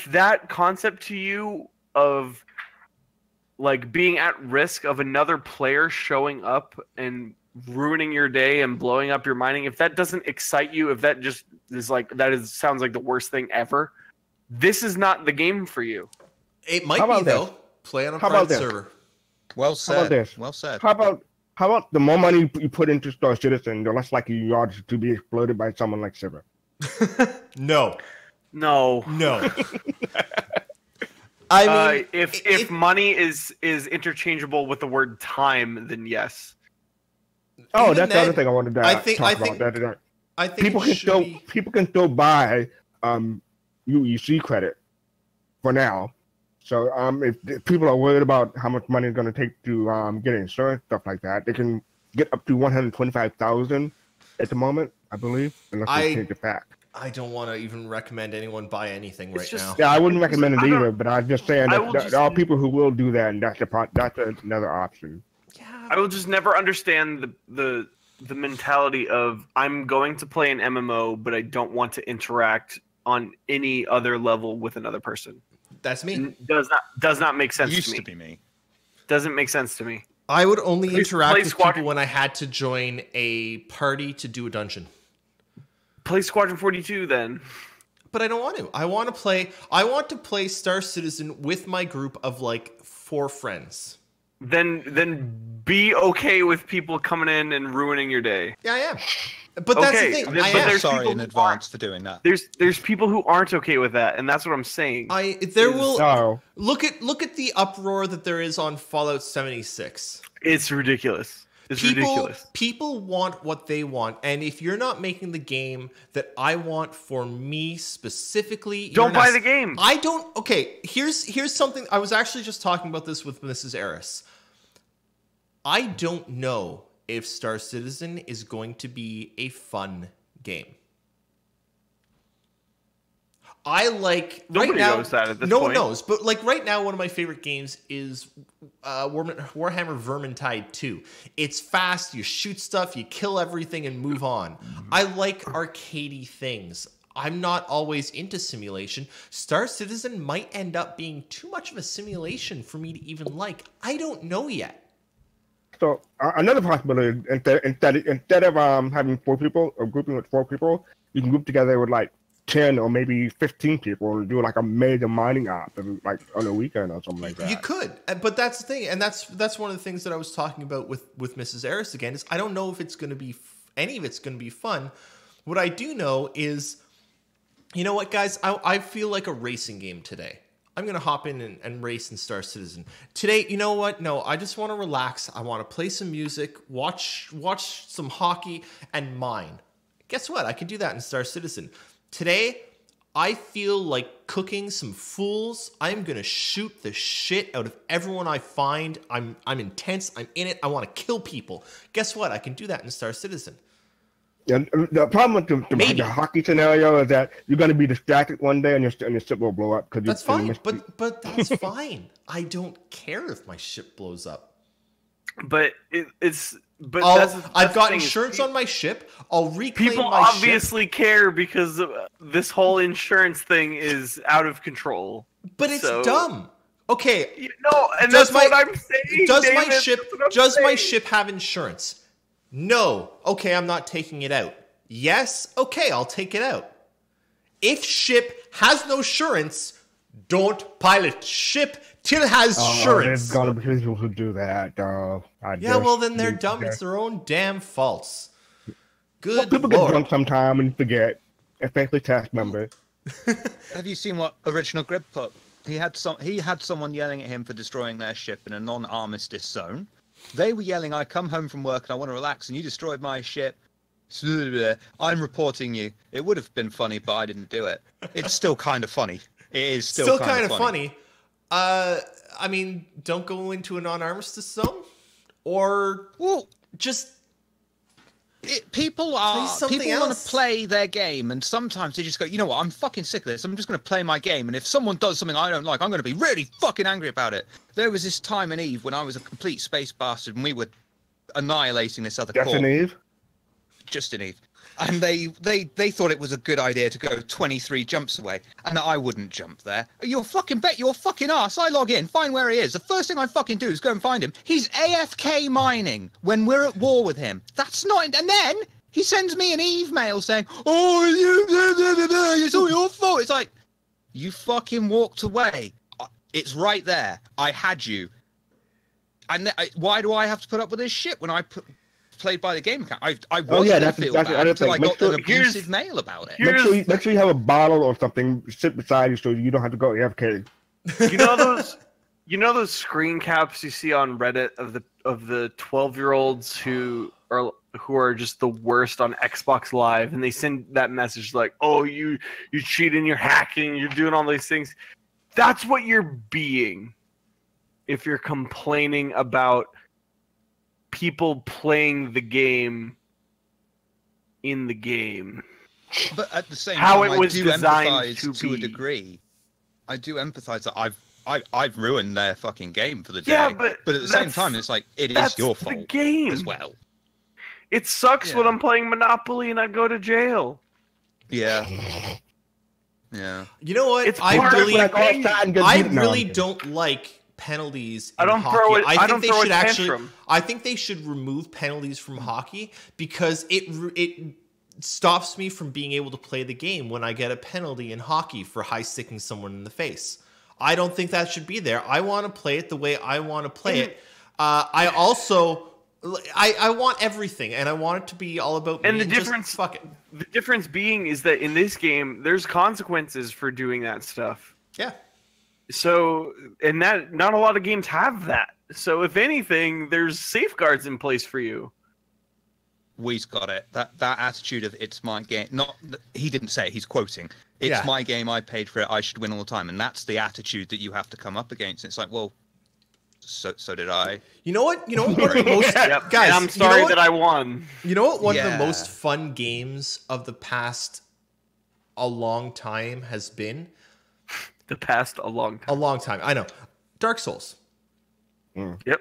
that concept to you of like being at risk of another player showing up and ruining your day and blowing up your mining, if that doesn't excite you, if that just is like sounds like the worst thing ever, this is not the game for you. It might be though. Play on a private server. Well said. How about this? Well said. How about the more money you put into Star Citizen, the less likely you are to be exploited by someone like Shiver? No. I mean, if money is interchangeable with the word time, then yes. Oh, that's the other thing I wanted to talk about. I think people can still buy UEC credit for now. So if people are worried about how much money it's going to take to get insurance, stuff like that, they can get up to 125,000 at the moment, I believe, unless they change the fact. I don't want to even recommend anyone buy anything now. Yeah, I wouldn't recommend it either, but I'm just saying that there are people who will do that, and that's another option. Yeah. I will just never understand the mentality of I'm going to play an MMO, but I don't want to interact on any other level with another person. That's me. Does not make sense to me. Used to be me. Doesn't make sense to me. I would only interact with people when I had to join a party to do a dungeon. Play Squadron 42 then. But I don't want to. I want to play Star Citizen with my group of like 4 friends. Then be okay with people coming in and ruining your day. Yeah, I am. But that's the thing. I'm sorry in advance for doing that. There's people who aren't okay with that, and that's what I'm saying. Look at the uproar that there is on Fallout 76. It's ridiculous. Ridiculous. People want what they want, and if you're not making the game that I want for me specifically, don't buy the game. I don't. Okay, here's something. I was actually just talking about this with Mrs. Erris. I don't know if Star Citizen is going to be a fun game. Nobody knows that at this point. No one knows, but like right now, one of my favorite games is Warhammer Vermintide 2. It's fast, you shoot stuff, you kill everything, and move on. I like arcadey things. I'm not always into simulation. Star Citizen might end up being too much of a simulation for me to even like. I don't know yet. So another possibility, instead of having 4 people or grouping with 4 people, you can group together with like 10 or maybe 15 people and do like a major mining op and like on a weekend or something like that. You could, but that's the thing, and that's one of the things that I was talking about with Mrs. Erris again. Is I don't know if it's going to be any of it's going to be fun. What I do know is, you know what, guys, I feel like a racing game today. I'm going to hop in and race in Star Citizen. Today, you know what? No, I just want to relax. I want to play some music, watch some hockey, and mine. Guess what? I can do that in Star Citizen. Today, I feel like cooking some fools. I'm going to shoot the shit out of everyone I find. I'm intense. I'm in it. I want to kill people. Guess what? I can do that in Star Citizen. Yeah, the problem with the hockey scenario is that you're going to be distracted one day and your ship will blow up. That's fine, but that's fine. I don't care if my ship blows up. But I've got insurance on my ship. I'll reclaim people my ship. obviously care because this whole insurance thing is out of control. But it's dumb. Okay. No, and that's what I'm saying. Does my ship have insurance? No. Okay, I'm not taking it out. Yes. Okay, I'll take it out. If ship has no insurance, don't pilot ship till it has insurance. There's gotta be people who do that. Well, then they're dumb. It's their own damn faults. Good people Lord. Get drunk sometime and forget, especially cast members. Have you seen what Original Grid put? He had someone yelling at him for destroying their ship in a non-armistice zone. They were yelling, I come home from work and I want to relax and you destroyed my ship. I'm reporting you. It would have been funny, but I didn't do it. It's still kind of funny. It is still kind of funny. I mean, don't go into a non-armistice zone, or just people want to play their game, and sometimes they just go, you know what? I'm fucking sick of this. I'm just going to play my game, and if someone does something I don't like, I'm going to be really fucking angry about it. There was this time in Eve when I was a complete space bastard, and we were annihilating this other Just corp. an Eve. Just an Eve. And they thought it was a good idea to go 23 jumps away, and I wouldn't jump there. You're fucking bet your fucking ass. I log in, find where he is. The first thing I fucking do is go and find him. He's AFK mining when we're at war with him. That's not. And then he sends me an Eve mail saying, "Oh, it's all your fault." It's like, you fucking walked away. It's right there. I had you. And why do I have to put up with this shit when I played by the game account? I wasn't feel bad until I got an abusive mail about it. Make sure you have a bottle or something sit beside you so you don't have to go AFK. You know those screen caps you see on Reddit of the 12-year-olds who are just the worst on Xbox Live, and they send that message like, "Oh, you cheating, you're hacking, you're doing all these things." That's what you're being if you're complaining about people playing the game in the game. But at the same How time, it was I do designed empathize to to a be. degree. I do empathize that I've ruined their fucking game for the day. Yeah, but at the same time, it's like it is your fault the game as well. It sucks when I'm playing Monopoly and I go to jail. Yeah. Yeah. You know what? It's I part of really, like all time good I beating really on. don't like penalties in I don't hockey. throw it- I I think don't they throw a should actually. tantrum. I think they should remove penalties from hockey because it stops me from being able to play the game when I get a penalty in hockey for high sticking someone in the face. I don't think that should be there. I want to play it the way I want to play it. I also. I want everything, and I want it to be all about me. And the difference, just, fuck it. The difference being is that in this game, there's consequences for doing that stuff. Yeah. So, and that not a lot of games have that. So, if anything, there's safeguards in place for you. We's got it. That attitude of "it's my game." Not he didn't say it, he's quoting. It's Yeah. my game. I paid for it. I should win all the time, and that's the attitude that you have to come up against. It's like, well, so did I. You know what? One of the most Yep. guys. And I'm sorry you know what? that I won. You know what? One of Yeah. the most fun games of the past a long time has been. The past a long A time. long time. I know. Dark Souls. Yep.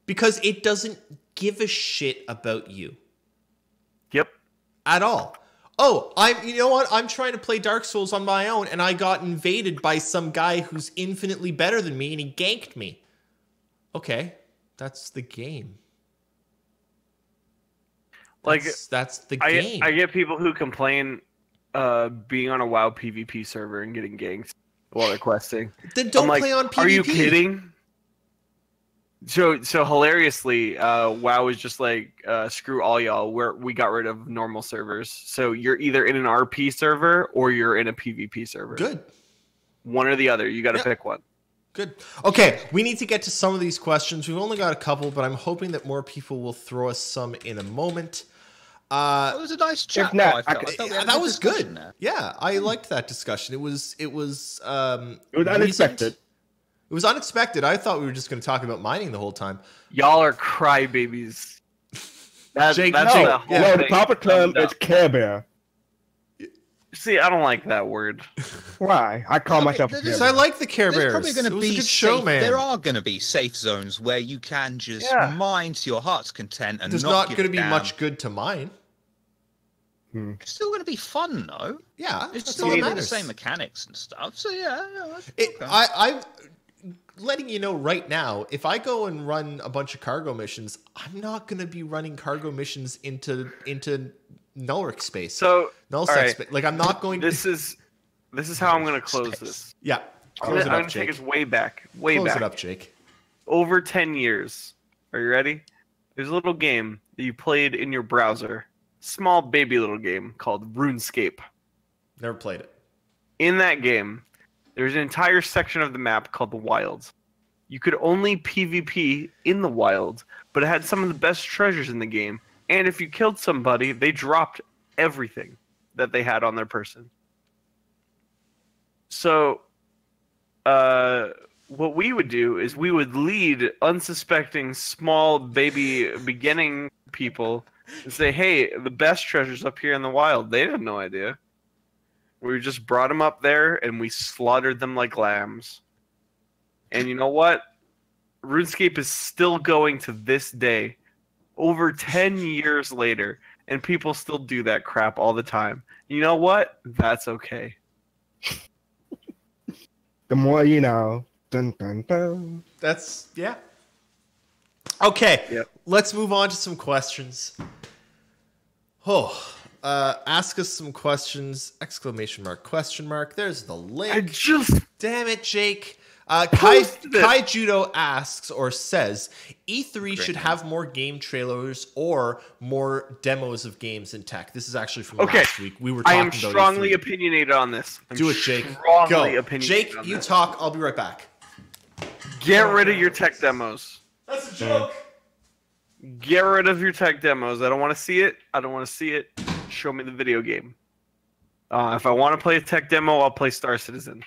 Because it doesn't give a shit about you Yep. at all. Oh, you know what? I'm trying to play Dark Souls on my own, and I got invaded by some guy who's infinitely better than me, and he ganked me. Okay, that's the game. That's the game. I get people who complain being on a WoW PvP server and getting ganked while they're questing. Then don't I'm like, play on PvP. Are you kidding? So hilariously, WoW is just like screw all y'all. We got rid of normal servers. So you're either in an RP server or you're in a PvP server. Good. One or the other. You got to pick one. Good. Okay, we need to get to some of these questions. We've only got a couple, but I'm hoping that more people will throw us some in a moment. It was a nice chat. If not, though, I felt we had a That good was discussion good. there. Yeah, I liked that discussion. It was unexpected. It was unexpected. I thought we were just going to talk about mining the whole time. Y'all are crybabies. That's Jake, the No, whole no, the thing. proper term is Care Bear. See, I don't like that word. Why? I call myself a there's- Care Because I Bear. like the Care There's Bears. probably going It to was a be good show, safe, man. there are going to be safe zones where you can just mine to your heart's content and There's not not give going a to be damn. much good to mine. It's still going to be fun though. Yeah, It's that's still all going that to be the matters. same mechanics and stuff. So yeah. It, okay. I'm letting you know right now, if I go and run a bunch of cargo missions, I'm not going to be running cargo missions into Nullric space. So, Null all sex right. space. Like I'm not going to. This is how I'm going to close this. Yeah. I'm Close it going up, to take Jake. us way back. Way Close back. it up, Jake. Over 10 years. Are you ready? There's a little game that you played in your browser. Small baby little game called RuneScape. Never played it. In that game, there's an entire section of the map called the Wilds. You could only PvP in the wild, but it had some of the best treasures in the game. And if you killed somebody, they dropped everything that they had on their person. So, what we would do is we would lead unsuspecting small baby beginning people and say, hey, the best treasure's up here in the wild. They had no idea. We just brought them up there and we slaughtered them like lambs. And you know what? RuneScape is still going to this day. over 10 years later, and people still do that crap all the time. You know what? That's okay. The more you know. Dun, dun, dun. That's, yeah. Okay, Yep. let's move on to some questions. Ask us some questions! Exclamation mark! Question mark! There's the link. Damn it, Jake. Kai Judo asks or says, E3 should have more game trailers or more demos of games in tech. This is actually from last week. We were talking about I am strongly E3. opinionated on this. Do it, Jake. Go. Jake, you talk. I'll be right back. Get rid of your tech demos. That's a joke. Get rid of your tech demos. I don't want to see it. Show me the video game. If I want to play a tech demo, I'll play Star Citizen.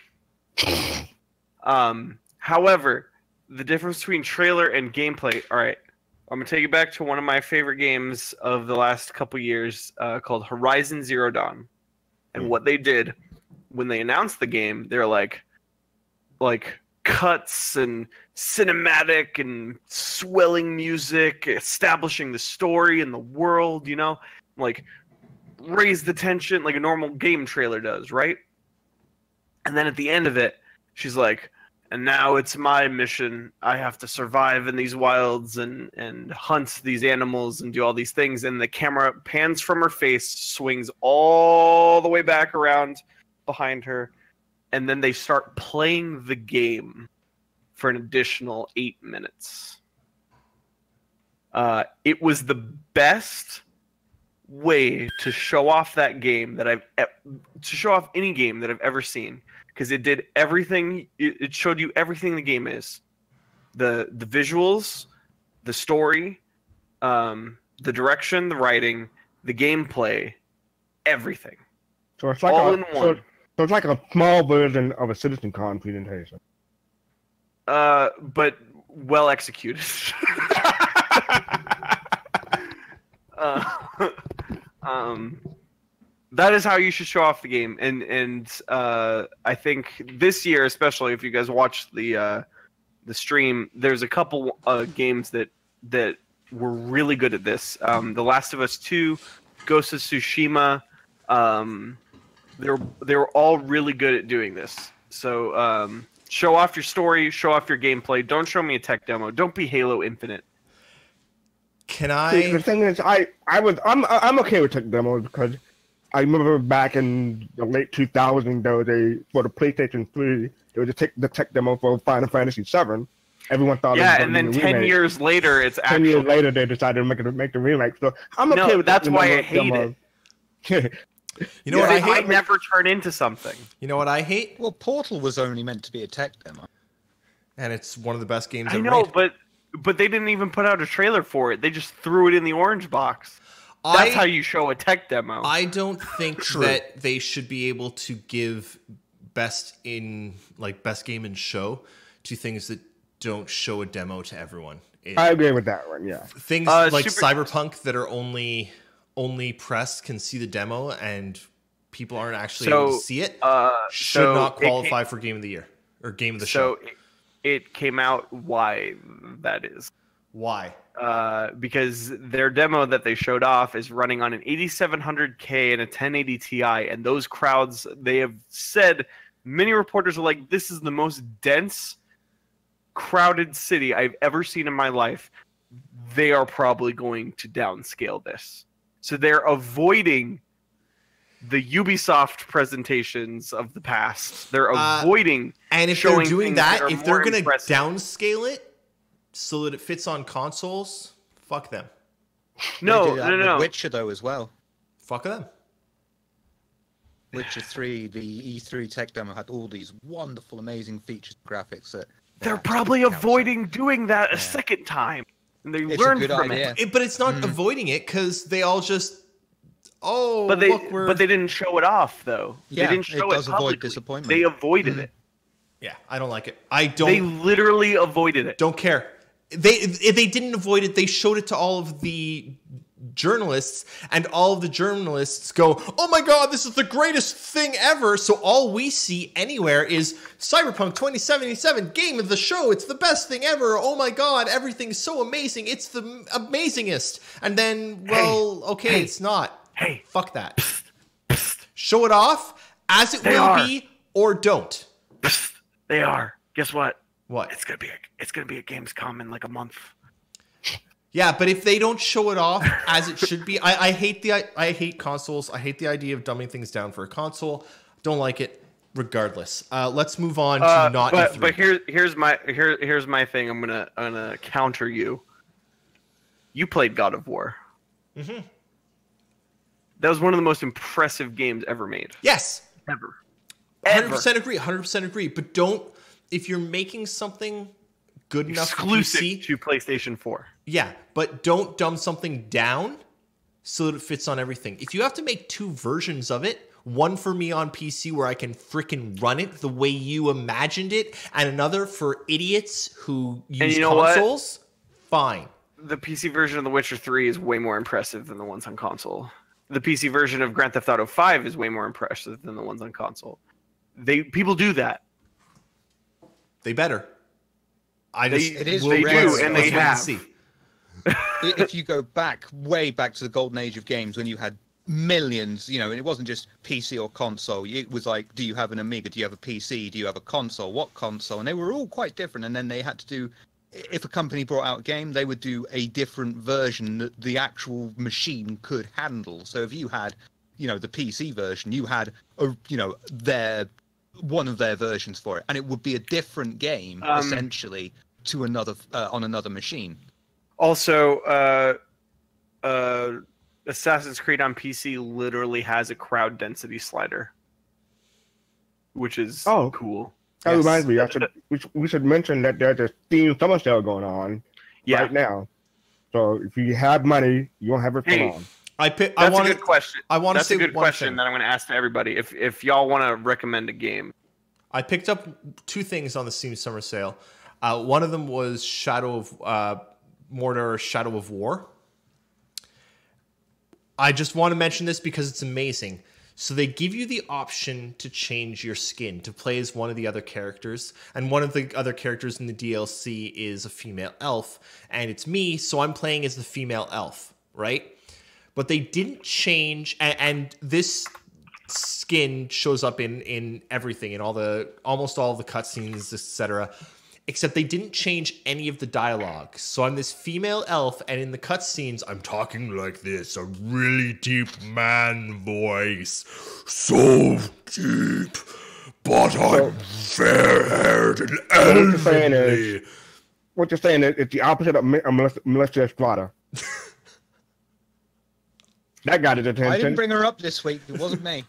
However, the difference between trailer and gameplay. All right, I'm gonna take you back to one of my favorite games of the last couple years, called Horizon Zero Dawn. And what they did when they announced the game, they're like cuts and cinematic and swelling music, establishing the story and the world. Like raise the tension like a normal game trailer does, right? And then at the end of it, she's like, and now it's my mission. I have to survive in these wilds and hunt these animals and do all these things. And the camera pans from her face, swings all the way back around behind her. And then they start playing the game for an additional 8 minutes. It was the best way to show off that game to show off any game that I've ever seen. Because it did everything. It showed you everything the game is, the visuals, the story, the direction, the writing, the gameplay, everything. So it's like all in one. So it's like a small version of a CitizenCon presentation. But well executed. That is how you should show off the game, and I think this year, especially if you guys watch the stream, there's a couple games that were really good at this. The Last of Us 2, Ghost of Tsushima, they were all really good at doing this. So show off your story, show off your gameplay. Don't show me a tech demo. Don't be Halo Infinite. Can I? See, the thing is, I'm okay with tech demos because I remember back in the late 2000s, for the PlayStation 3, there was the tech demo for Final Fantasy 7. Everyone thought, yeah, and then 10 years later, it's 10 years later they decided to make the remake. So I'm okay with that. That's why I hate it. You know what I hate? I never turn into something. You know what I hate? Well, Portal was only meant to be a tech demo, and it's one of the best games I ever know, made. but they didn't even put out a trailer for it. They just threw it in the orange box. That's how you show a tech demo. I don't think that they should be able to give best game and show to things that don't show a demo to everyone. I agree with that one. Yeah, things like Cyberpunk that are only press can see the demo and people aren't actually able to see it should not qualify for Game of the Year or Game of the Show. So it came out why that is. Why? Because their demo that they showed off is running on an 8700K and a 1080 Ti, and those crowds, they have said, many reporters are like, this is the most dense, crowded city I've ever seen in my life. They are probably going to downscale this. So they're avoiding the Ubisoft presentations of the past. They're avoiding and if they're doing that if they're going to downscale it so that it fits on consoles, fuck them. No. Witcher though as well. Fuck them. Witcher 3, the E3 tech demo had all these wonderful, amazing features, graphics that they're probably avoiding doing that a second time. And they learned from it. But it's not avoiding it because they all just but they didn't show it off though. Yeah, they didn't show it does avoid disappointment. They avoided it. Yeah, I don't like it. They literally avoided it. Don't care. They didn't avoid it. They showed it to all of the journalists, and all of the journalists go, "Oh my god, this is the greatest thing ever." So all we see anywhere is Cyberpunk 2077 game of the show. It's the best thing ever. Oh my god, everything's so amazing. It's the amazingest. And then, well, okay, it's not. Hey, fuck that. Show it off as it will be, or don't. They are. Guess what? What? It's gonna be a Gamescom in like a month. Yeah, but if they don't show it off as it should be, I hate consoles. I hate the idea of dumbing things down for a console. Don't like it. Regardless, let's move on to not. But here's my thing. I'm gonna counter you. You played God of War. Mm-hmm. That was one of the most impressive games ever made. Yes, ever. 100% agree. 100% agree. But don't, if you're making something good enough exclusive for PC, to PlayStation 4. Yeah, but don't dumb something down so that it fits on everything. If you have to make 2 versions of it, one for me on PC where I can frickin' run it the way you imagined it, and another for idiots who use consoles, fine. The PC version of The Witcher 3 is way more impressive than the ones on console. The PC version of Grand Theft Auto 5 is way more impressive than the ones on console. People do that. They better. They do, and they have. If you go way back to the golden age of games when you had millions, and it wasn't just PC or console. It was like, do you have an Amiga? Do you have a PC? Do you have a console? What console? And they were all quite different. And then they had to do, if a company brought out a game, they would do a different version that the actual machine could handle. So if you had, the PC version, you had, one of their versions for it, and it would be a different game essentially to another on another machine. Also, Assassin's Creed on PC literally has a crowd density slider, which is cool. That reminds me. We should mention that there's a Steam summer sale going on right now. So if you have money, you won't have it for long. That's a good question. That's a good question that I'm going to ask to everybody. If y'all want to recommend a game, I picked up 2 things on the Steam Summer Sale. One of them was Mordor Shadow of War. I just want to mention this because it's amazing. So they give you the option to change your skin, to play as one of the other characters. And one of the other characters in the DLC is a female elf. And it's me, so I'm playing as the female elf, right? But they didn't change, and this skin shows up in everything, in almost all the cutscenes, etc. Except they didn't change any of the dialogue. So I'm this female elf, and in the cutscenes, I'm talking like this, a really deep man voice, so deep, but I'm fair-haired and elderly. What you're saying is it's the opposite of Melissa Estrada. That got his attention. I didn't bring her up this week. It wasn't me.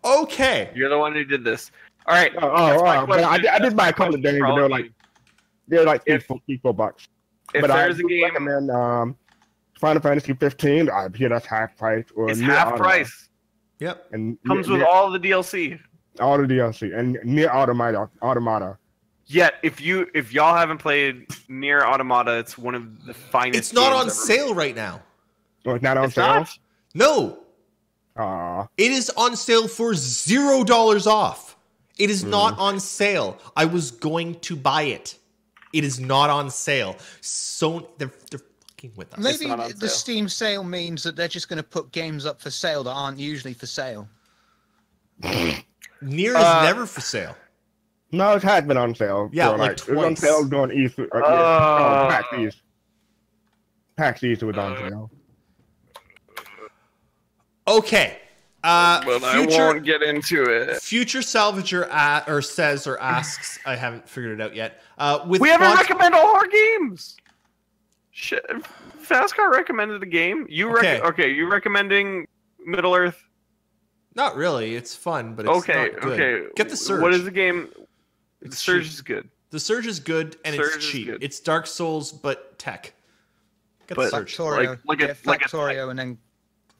Okay. You're the one who did this. All right. But I did buy a couple of games, but they're like $4. But I recommend Final Fantasy 15. I hear that's half price. It's half price. Yep. And comes with all the DLC. All the DLC and Nier Automata. Yet, if y'all haven't played Nier Automata, it's one of the finest. It's not on ever sale made. right now. Oh, it's not on sale? Not? No. It is on sale for $0 off. It is not on sale. I was going to buy it. It is not on sale. So they're fucking with us. Maybe the Steam sale means that they're just going to put games up for sale that aren't usually for sale. Nier is never for sale. No, it has been on sale. Yeah, like twice. It was on sale during Easter. PAX East was on sale. Okay. But I won't get into it. Future Salvager asks, I haven't figured it out yet. We haven't recommended all our games. Shit. Fastcart recommended a game. You recommending Middle Earth? Not really. It's fun, but it's not good. Okay. Get the Surge. What is the game? The Surge is good. The Surge is good, and it's cheap. It's Dark Souls, but tech. Get the Surge. Factorio, and then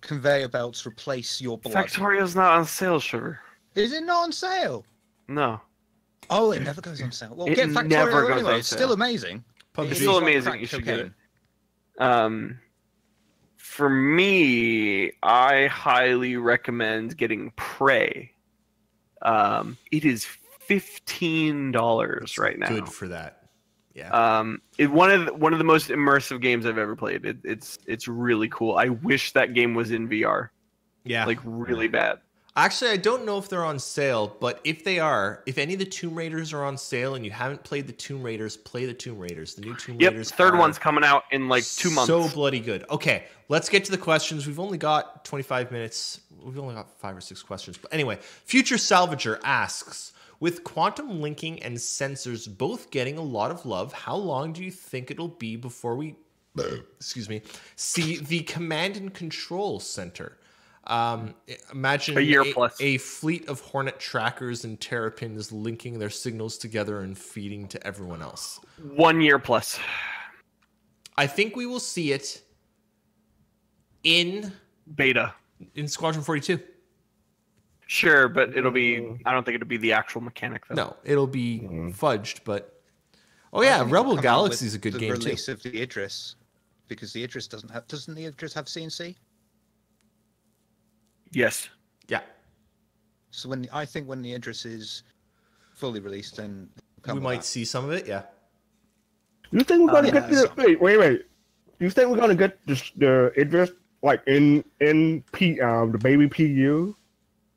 conveyor belts replace your blood. Factorio's not on sale, Shiver. Is it not on sale? No. Oh, it never goes on sale. Well, it get Factorio anyway. It's still amazing. It's still amazing. You should get it. For me, I highly recommend getting Prey. It is $15 right now. Good for that. Yeah. One of the most immersive games I've ever played. It's really cool. I wish that game was in VR. Yeah. Like really bad. Actually, I don't know if they're on sale, but if they are, if any of the Tomb Raiders are on sale and you haven't played the Tomb Raiders, play the Tomb Raiders. The new Tomb Raiders. Third one's coming out in like 2 months. So bloody good. Okay, let's get to the questions. We've only got 25 minutes. We've only got 5 or 6 questions. But anyway, Future Salvager asks, with quantum linking and sensors both getting a lot of love, how long do you think it'll be before we, see the command and control center? Imagine a year plus. A fleet of Hornet trackers and terrapins linking their signals together and feeding to everyone else. 1 year plus. I think we will see it in beta in Squadron 42. Sure, but it'll be. I don't think it'll be the actual mechanic though. No, it'll be fudged. But Rebel Galaxy is a good game too. The release of the Idris, because the Idris doesn't the Idris have CNC? Yes. Yeah. So when the Idris is fully released, then we might see some of it. Yeah. You think we're gonna get the wait? You think we're gonna get the Idris like in the baby PU?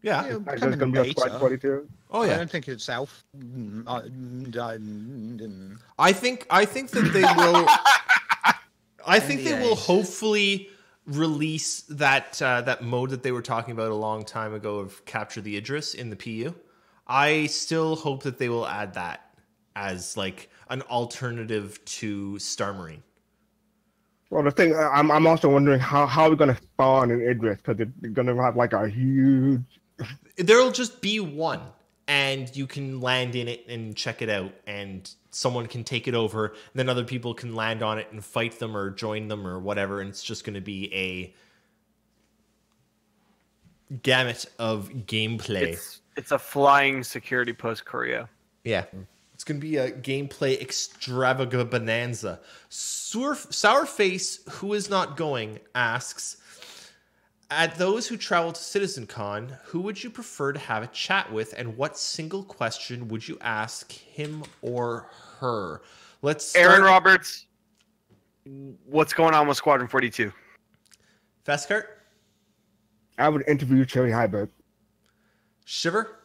Yeah. It'll Like come there's in gonna be a beta. Squad 42. Oh I yeah. don't think it's South. I think that they will. I think they will hopefully release that mode that they were talking about a long time ago of capture the Idris in the PU. I still hope that they will add that as like an alternative to Star Marine. Well, the thing I'm also wondering how we're gonna spawn in Idris, because it's gonna have like a huge. There'll just be one, and you can land in it and check it out, and someone can take it over, and then other people can land on it and fight them or join them or whatever, and it's just going to be a gamut of gameplay. It's a flying security post Korea. Yeah. It's going to be a gameplay extravaganza. Sourface, who is not going, asks, at those who travel to CitizenCon, who would you prefer to have a chat with, and what single question would you ask him or her? Let's start. Aaron Roberts, what's going on with Squadron 42? Fastcart? I would interview Cherry Hybrid. Shiver?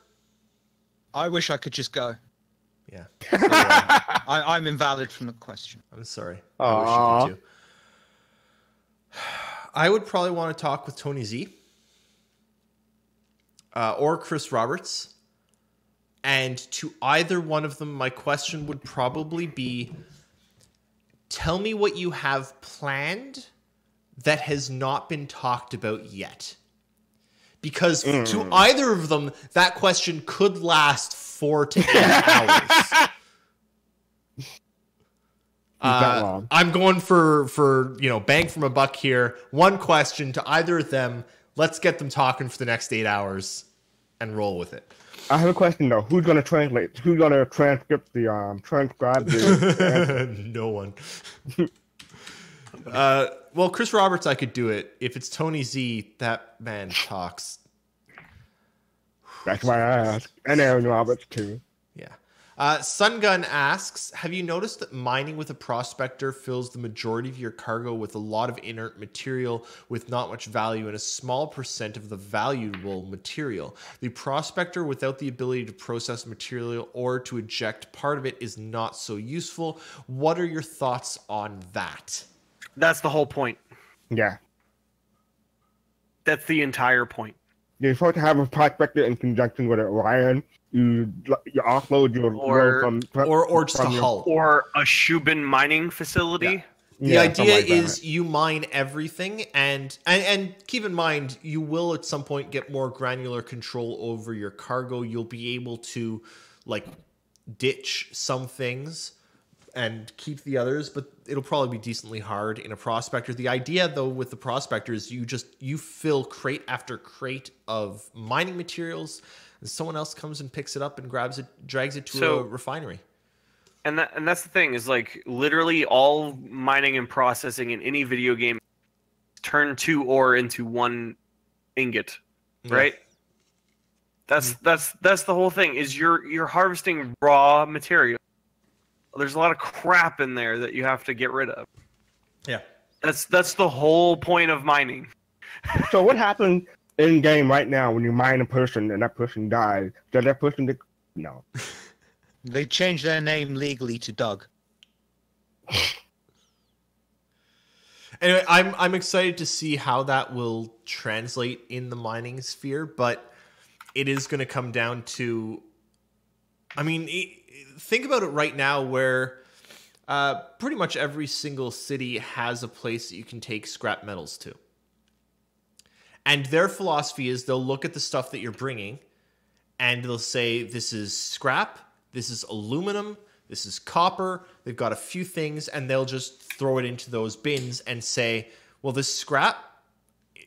I wish I could just go. Yeah. I'm invalid from the question. I'm sorry. I wish you could too. I would probably want to talk with Tony Z or Chris Roberts. And to either one of them, my question would probably be, tell me what you have planned that has not been talked about yet. Because to either of them, that question could last 4 to 8 hours. I'm going for bang from a buck here. One question to either of them. Let's get them talking for the next 8 hours and roll with it. I have a question though. Who's gonna translate? Who's gonna transcribe the? No one. Well, Chris Roberts, I could do it. If it's Tony Z, that man talks. That's why I asked. And Aaron Roberts too. Yeah. Sungun asks, have you noticed that mining with a prospector fills the majority of your cargo with a lot of inert material with not much value and a small percent of the valuable material? The prospector without the ability to process material or to eject part of it is not so useful. What are your thoughts on that? That's the whole point. Yeah. That's the entire point. You're supposed to have a prospector in conjunction with Orion. You offload your or just a hull or a Shubin mining facility. Yeah. The idea is you mine everything, and keep in mind you will at some point get more granular control over your cargo. You'll be able to like ditch some things and keep the others, but it'll probably be decently hard in a prospector. The idea though with the prospector is you fill crate after crate of mining materials, and someone else comes and picks it up and grabs it, drags it to a refinery. And that's the thing is like literally all mining and processing in any video game turn 2 ore into 1 ingot, right? That's the whole thing. Is you're harvesting raw material. There's a lot of crap in there that you have to get rid of. Yeah. That's the whole point of mining. So what happens in game right now when you mine a person and that person dies? Does that person no? They changed their name legally to Doug. Anyway, I'm excited to see how that will translate in the mining sphere, but it is going to come down to, I mean, think about it right now where pretty much every single city has a place that you can take scrap metals to. And their philosophy is they'll look at the stuff that you're bringing and they'll say, this is scrap, this is aluminum, this is copper. They've got a few things and they'll just throw it into those bins and say, well, this scrap,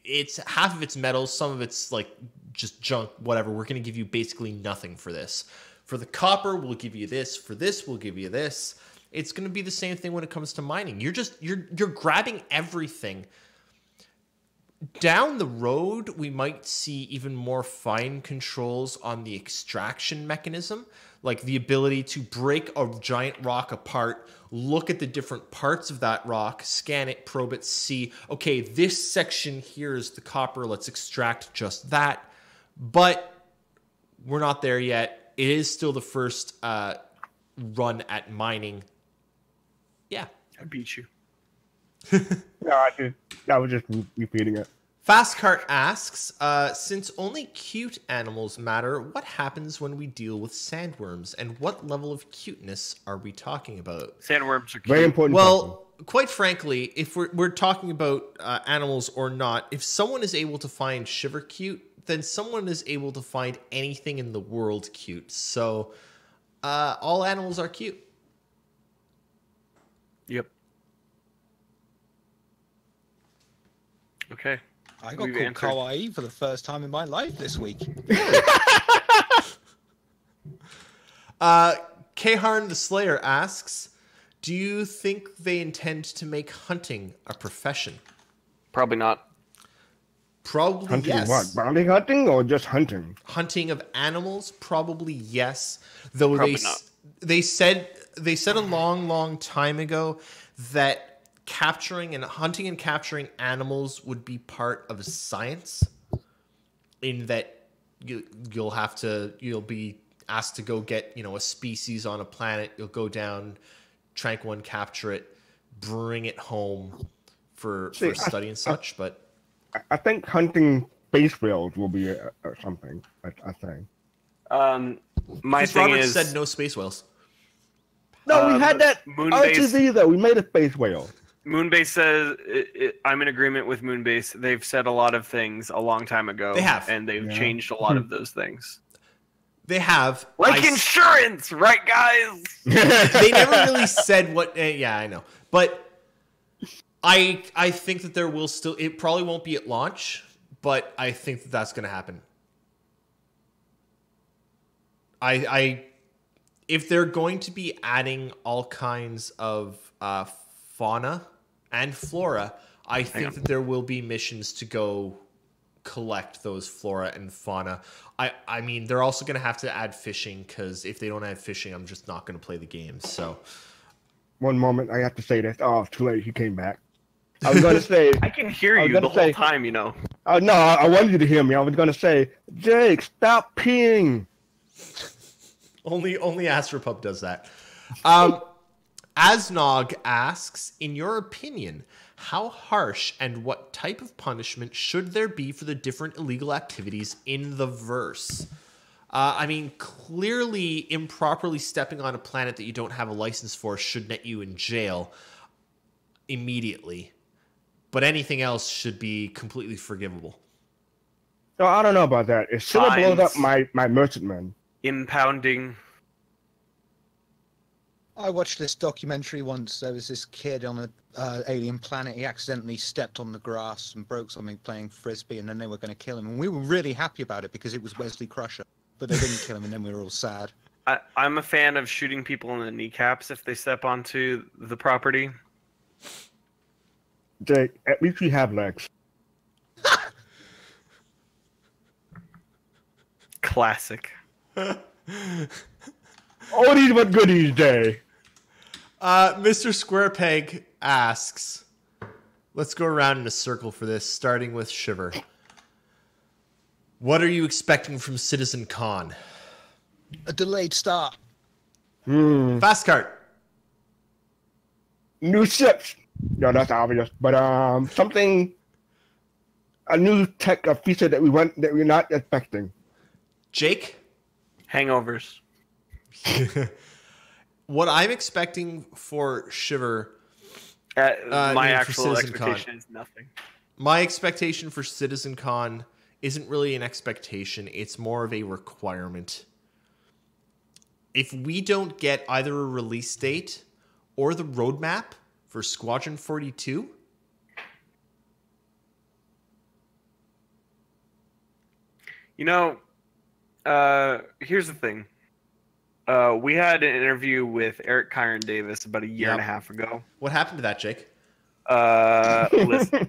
it's half of it's metal, some of it's like just junk, whatever. We're going to give you basically nothing for this. For the copper, we'll give you this. For this, we'll give you this. It's going to be the same thing when it comes to mining. You're grabbing everything. Down the road, we might see even more fine controls on the extraction mechanism, like the ability to break a giant rock apart, look at the different parts of that rock, scan it, probe it, see, okay, this section here is the copper, let's extract just that. But we're not there yet. It is still the first run at mining. Yeah. I beat you. No, I was just repeating it. Fastcart asks, since only cute animals matter, what happens when we deal with sandworms, and what level of cuteness are we talking about? Sandworms are cute. Very important. Well, quite frankly, if we're talking about animals or not, if someone is able to find Shiver cute, then someone is able to find anything in the world cute. So all animals are cute. Yep. Okay. I got called kawaii for the first time in my life this week. Kaharn the Slayer asks, do you think they intend to make hunting a profession? Probably not. Probably hunting yes. What? Bounty hunting or just hunting? Hunting of animals, probably yes. Though Probably not. They said a long time ago that capturing and hunting and capturing animals would be part of science, in that you'll be asked to go get, a species on a planet. You'll go down, trank one, capture it, bring it home for study and such. But I think hunting space whales will be something. I think. My thing Roberts is, said no space whales. No, we had that Moonbase- RTV though. We made a space whale. Moonbase says I'm in agreement with Moonbase. They've said a lot of things a long time ago. They have. And they've changed a lot of those things. They have. Like insurance, right, guys? They never really said what. Yeah, I know. But I think that there will still. It probably won't be at launch, but I think that that's going to happen. If they're going to be adding all kinds of fauna and flora, I think that there will be missions to go collect those flora and fauna. I mean, they're also going to have to add fishing, because if they don't add fishing, I'm just not going to play the game. So, one moment, I have to say this. Oh, too late. He came back. I was going to say. I can hear you the whole time, No, I wanted you to hear me. I was going to say, Jake, stop peeing. only Astropub does that. Asnog asks, in your opinion, how harsh and what type of punishment should there be for the different illegal activities in the verse? I mean, clearly improperly stepping on a planet that you don't have a license for should net you in jail immediately. But anything else should be completely forgivable. No, I don't know about that. It should have blown up my merchantman. Impounding. I watched this documentary once. There was this kid on an alien planet. He accidentally stepped on the grass and broke something playing frisbee, and then they were going to kill him. And we were really happy about it because it was Wesley Crusher. But they didn't kill him, and then we were all sad. I'm a fan of shooting people in the kneecaps if they step onto the property. Jake, at least we have legs. Classic. Oldies but goodies day. Mr. Squarepeg asks, let's go around in a circle for this, starting with Shiver. What are you expecting from Citizen Con? A delayed start. Fastcart. New ships. No, that's obvious. But something, a new tech, a feature that we're not expecting. Jake? Hangovers. What I'm expecting for Shiver, My actual Citizen expectation Con. is nothing. My expectation for Citizen Con isn't really an expectation. It's more of a requirement. If we don't get either a release date or the roadmap for Squadron 42, You know, here's the thing. We had an interview with Eric Kyron Davis about a year and a half ago. what happened to that, Jake? Listen.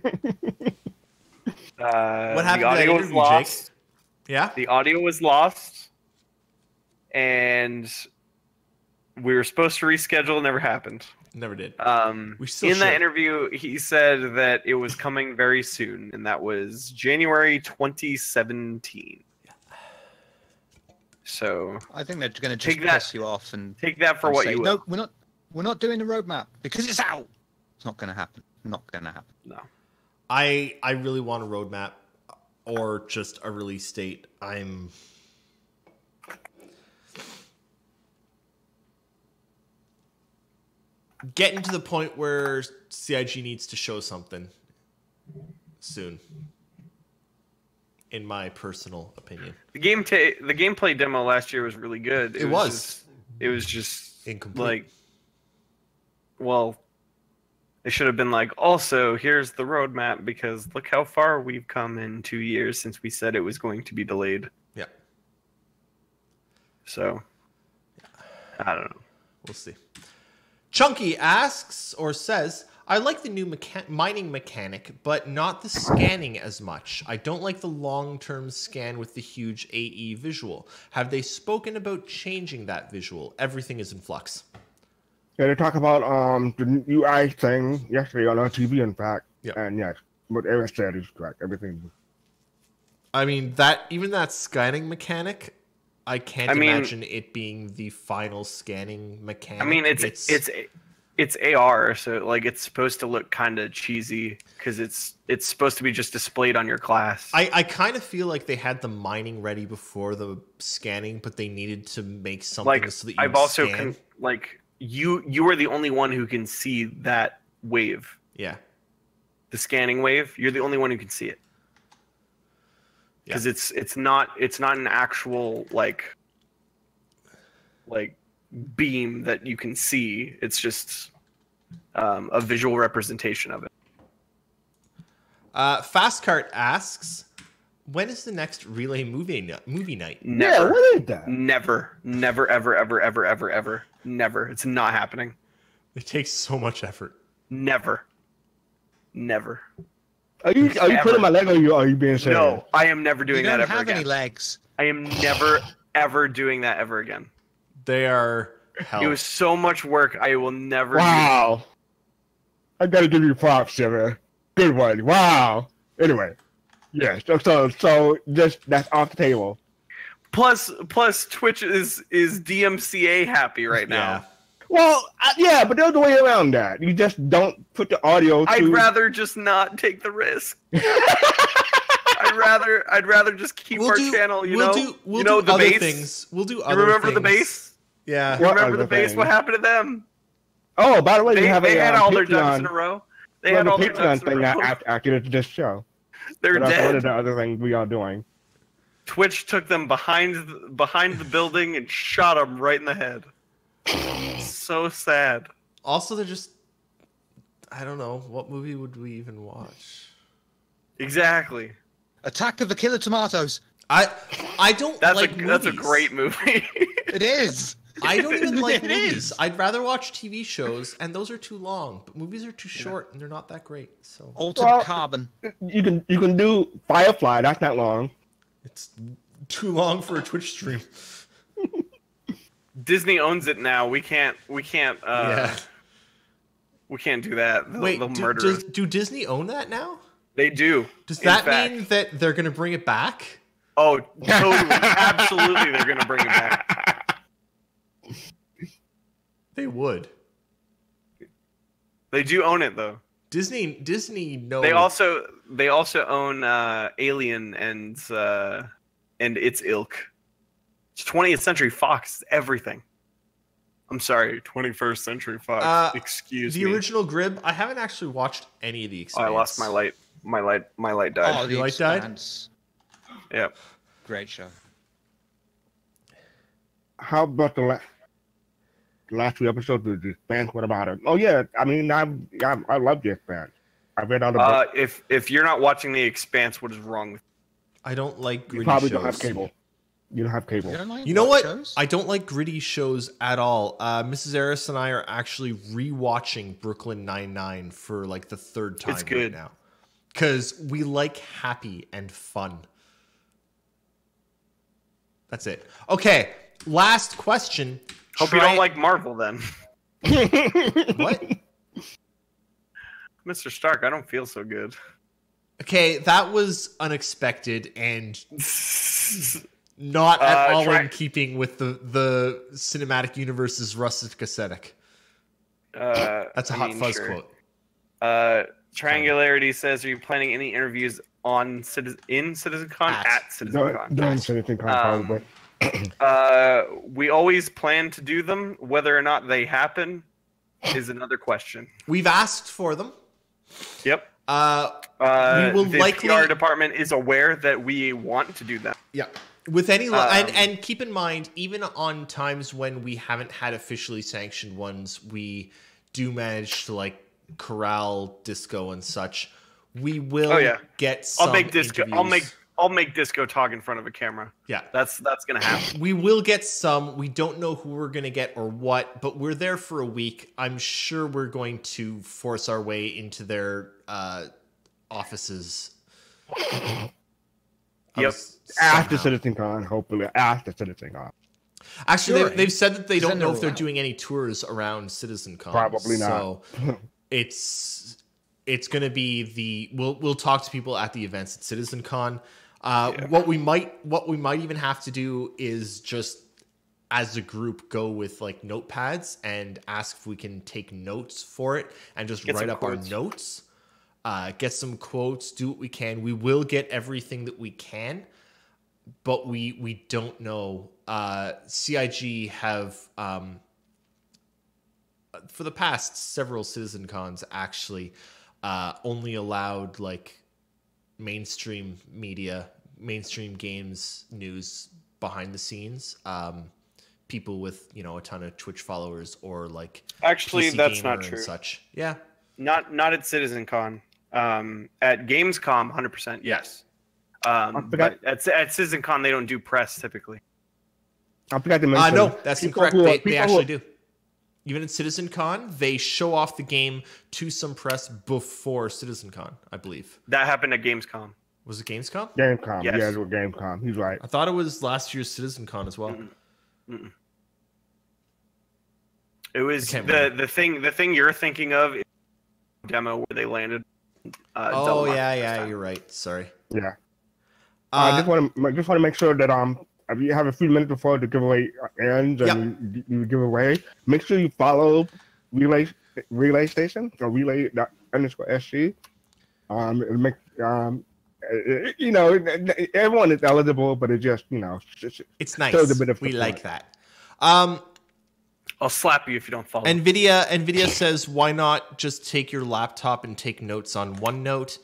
What happened the to that audio was interview, lost. Jake? Yeah? The audio was lost, and we were supposed to reschedule. Never happened. Never did. We In still that should. interview, he said that it was coming very soon, and that was January 2017. So I think they're going to just Take that. piss you off and take that for and what say, you will. No, we're not doing the roadmap because it's out. It's not going to happen. Not going to happen. No. I really want a roadmap or just a release date. I'm getting to the point where CIG needs to show something soon, in my personal opinion. The gameplay demo last year was really good. It was. It was just Incomplete. like, well, they should have been like, also, here's the roadmap because look how far we've come in 2 years since we said it was going to be delayed. Yeah, So, I don't know. we'll see. Chunky asks or says, I like the new mining mechanic, but not the scanning as much. I don't like the long-term scan with the huge AE visual. Have they spoken about changing that visual? Everything is in flux. Yeah, they talk about the UI thing yesterday on our TV, in fact. Yep. And yes, what Erris said is correct. Everything. I mean, that scanning mechanic, I can't imagine it being the final scanning mechanic. I mean, it's AR, so like it's supposed to look kind of cheesy because it's supposed to be just displayed on your class. I kind of feel like they had the mining ready before the scanning, but they needed to make something so that you I've also scan. you are the only one who can see that wave, Yeah. the scanning wave. You're the only one who can see it because it's not an actual like beam that you can see. It's just a visual representation of it. Fastcart asks, when is the next Relay movie night? Never. Yeah, what is that? Never, ever. Never. It's not happening. It takes so much effort. Never. Are you putting my leg on you, or are you being serious? No, I am never You doing don't that ever have again. any legs. I am never, ever doing that ever again. They are hell. It was so much work. I will never. Wow. I gotta give you props, Shiver. Good one. Wow. Anyway. Yeah, so just that's off the table. Plus, Twitch is DMCA happy right now. Yeah. Well, yeah, but there's a way around that. You just don't put the audio to... I'd rather just not take the risk. I'd rather just keep our channel. We'll do the other base. things. We'll do You other remember things. the base? Yeah. You What remember the other base? things? What happened to them? Oh, by the way, They you have had a all their ducks in a Patreon. row. They They had have a all their ducks Patreon in a thing row. after this show. They're But that's one dead. of the other things we are doing. Twitch took them behind the building and shot them right in the head. So sad. Also, they're just... I don't know. What movie would we even watch? Exactly. Attack of the Killer Tomatoes. I don't That's like that's a movies. great movie. It is. I don't even like It movies. is. I'd rather watch TV shows, and those are too long. But movies are too short, and they're not that great. So Altered Well- Carbon. You can do Firefly. That's not long. it's too long for a Twitch stream. Disney owns it now. We can't. Yeah. We can't do that. Wait, They'll murder us. do Disney own that now? They do. Does that mean that they're going to bring it back? Oh, totally. Absolutely, they're going to bring it back. They would. They do own it, though. Disney knows. They also own Alien and its ilk. It's 20th Century Fox. Everything. I'm sorry, 21st Century Fox. Excuse me. The original Grib. I haven't actually watched any of the Expanse. Oh, I lost my light. My light died. Oh, the light died? Expanse. Yep. Great show. How about the last 2 episodes of the Expanse? What about it? Oh yeah, I mean, I love the Expanse. I read all the books. If you're not watching the Expanse, what is wrong with you? I don't like gritty You probably shows. don't have cable. You don't have cable. You don't like You know what? shows? I don't like gritty shows at all. Mrs. Erris and I are actually rewatching Brooklyn Nine-Nine for like the 3rd time It's good. right now. Because we like happy and fun. That's it. Okay, last question. Hope you don't like Marvel then. What? Mr. Stark, I don't feel so good. Okay, that was unexpected and not at all in keeping with the cinematic universe's rustic aesthetic. That's a Hot Fuzz quote. Triangularity says, are you planning any interviews on CitizenCon? At CitizenCon. During CitizenCon, probably. We always plan to do them. Whether or not they happen is another question. We've asked for them. Yep. We will the likely PR department is aware that we want to do that. Yeah. With any and keep in mind, even on times when we haven't had officially sanctioned ones, we do manage to like corral disco and such. We will get some I'll make disco. interviews. I'll make disco talk in front of a camera. Yeah. That's gonna happen. We will get some. We don't know who we're gonna get or what, but we're there for a week. I'm sure we're going to force our way into their offices. Yep. After CitizenCon, hopefully. After CitizenCon. Actually, they've said that they don't know if they're allowed. doing any tours around CitizenCon. Probably not. So it's going to be we'll talk to people at the events at CitizenCon. What we might even have to do is just as a group go with like notepads and ask if we can take notes for it and just write up our notes. Get some quotes, do what we can. We will get everything that we can, but we don't know. CIG have for the past several CitizenCons actually only allowed like mainstream media, mainstream games news behind the scenes. People with a ton of Twitch followers or like Actually, PC that's Gamer not true. and such. Yeah. Not at CitizenCon. At Gamescom, 100% yes. But at CitizenCon, they don't do press typically. I forgot to mention. No, that's incorrect. who are- They people actually who- do. Even at CitizenCon, they show off the game to some press before CitizenCon, I believe. That happened at Gamescom. Was it Gamescom? Gamescom. Yes. Yeah, it was Gamescom. He's right. I thought it was last year's CitizenCon as well. Mm-mm. It was can't the thing you're thinking of is the demo where they landed. Oh Delmar yeah, this yeah, time. you're right. Sorry. Yeah. I just want to make sure that if you have a few minutes before the giveaway ends and you give away, make sure you follow Relay Station or Relay_SC. Everyone is eligible, but it just It's nice. shows a bit of We support. like that. I'll slap you if you don't follow. Nvidia says, why not just take your laptop and take notes on OneNote?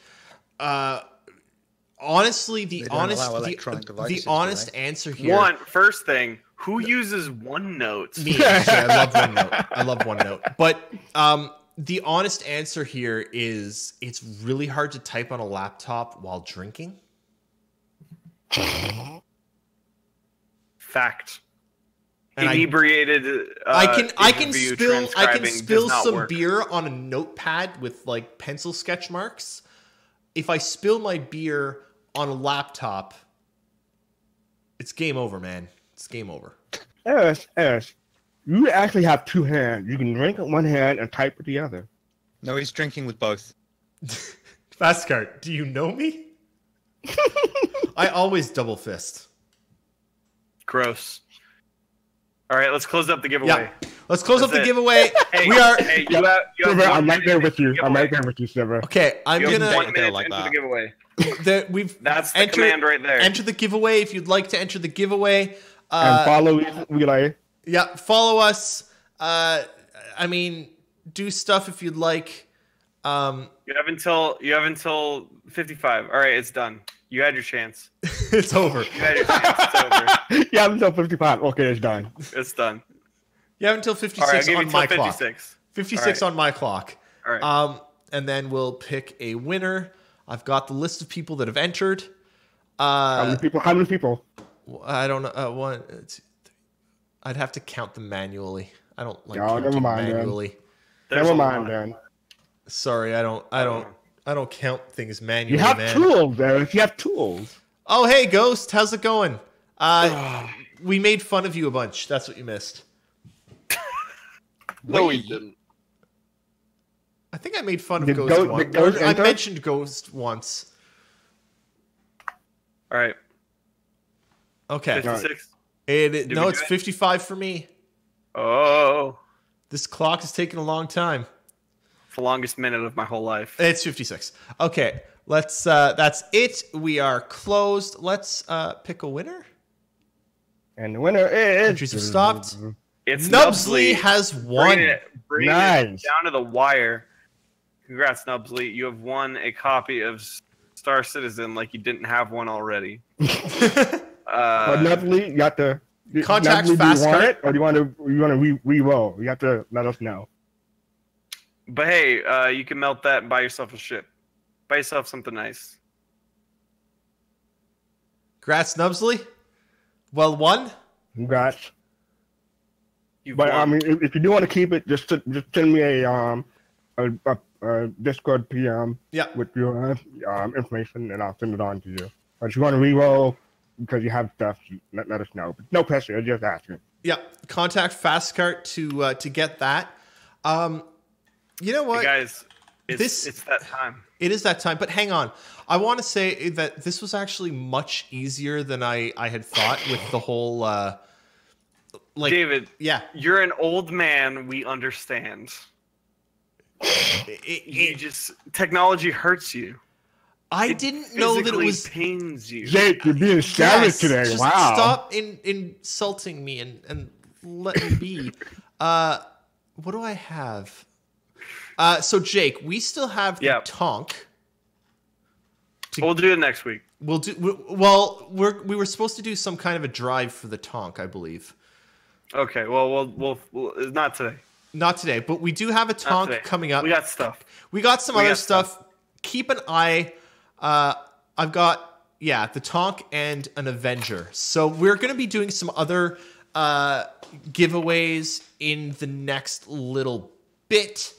Honestly, the don't allow electronic devices, do honest they? answer here. First thing, who uses OneNote? Me, actually, I love OneNote. I love OneNote. But the honest answer here is it's really hard to type on a laptop while drinking. Fact. And Inebriated. I can interview spill transcribing does not some work. beer on a notepad with like pencil sketch marks. If I spill my beer on a laptop, It's game over, man. It's game over. Erris, you actually have two hands. You can drink with one hand and type with the other. No, he's drinking with both. Fastcart, do you know me? I always double fist. Gross. All right, let's close up the giveaway. Yeah. Let's close up the it. giveaway. Hey, we are. Hey, you have Shiver, I'm right there with you. giveaway. I'm right there with you, Shiver. Okay, I'm You have gonna. 1 minute like into the that. giveaway. We've That's the command right there. Enter the giveaway if you'd like to enter the giveaway. And follow Relay. Yeah, follow us. I mean, do stuff if you'd like. You have until 55. All right, it's done. You had your chance. It's over. You had your chance. It's over. Yeah, I'm until 55. Okay, it's done. It's done. You have until All right, I'll 56 give you on until my 56. clock. 56 on my clock. All right. And then we'll pick a winner. I've got the list of people that have entered. How many people? I don't know. One, two, three. I'd have to count them manually. I don't like Oh, counting never mind, then. manually. Never mind, then. Sorry, I don't count things manually. You have man. tools, Erris. You have tools. Oh, hey, Ghost, how's it going? We made fun of you a bunch. That's what you missed. No, we didn't. I think I made fun of Did Ghost once. Ghost I enter? mentioned Ghost once. All right. Okay. 56. No, we it's do it? 55 for me. Oh, This clock is taking a long time. it's the longest minute of my whole life. It's 56. Okay, let's. That's it. We are closed. Let's pick a winner. And the winner is. Entries have stopped. It's Nubsley has won. Bringing it Nice. down to the wire. Congrats, Nubsley. You have won a copy of Star Citizen like you didn't have one already. But Nubsley, you got to Contact Nubsley, do you want Fastcart. it, or do you want to re-roll? You have to let us know. But hey, you can melt that and buy yourself a ship. Buy yourself something nice. Congrats, Nubsley. Well won. Congrats. You've But won. I mean, if you do want to keep it, just send me a Discord PM Yeah. with your information, and I'll send it on to you. But if you want to re-roll because you have stuff, let us know. But no pressure, just asking. Yeah. Contact Fastcart to get that. You know what? Hey guys, it's that time. It is that time, but hang on. I want to say that this was actually much easier than I had thought with the whole David, yeah. you're an old man. We understand. Technology hurts you. I didn't know that it Physically was. pains you. Jake, you're being savage Yes, today. just Wow. stop insulting me and let me be. What do I have? So Jake, we still have the Yeah. Tonk. We'll do it next week. We were supposed to do some kind of a drive for the Tonk, I believe. Okay. Well, we'll not today. Not today, but we do have a Not Tonk today. coming up. We got stuff. We got some We other got stuff. Keep an eye. I've got the Tonk and an Avenger. So we're going to be doing some other giveaways in the next little bit.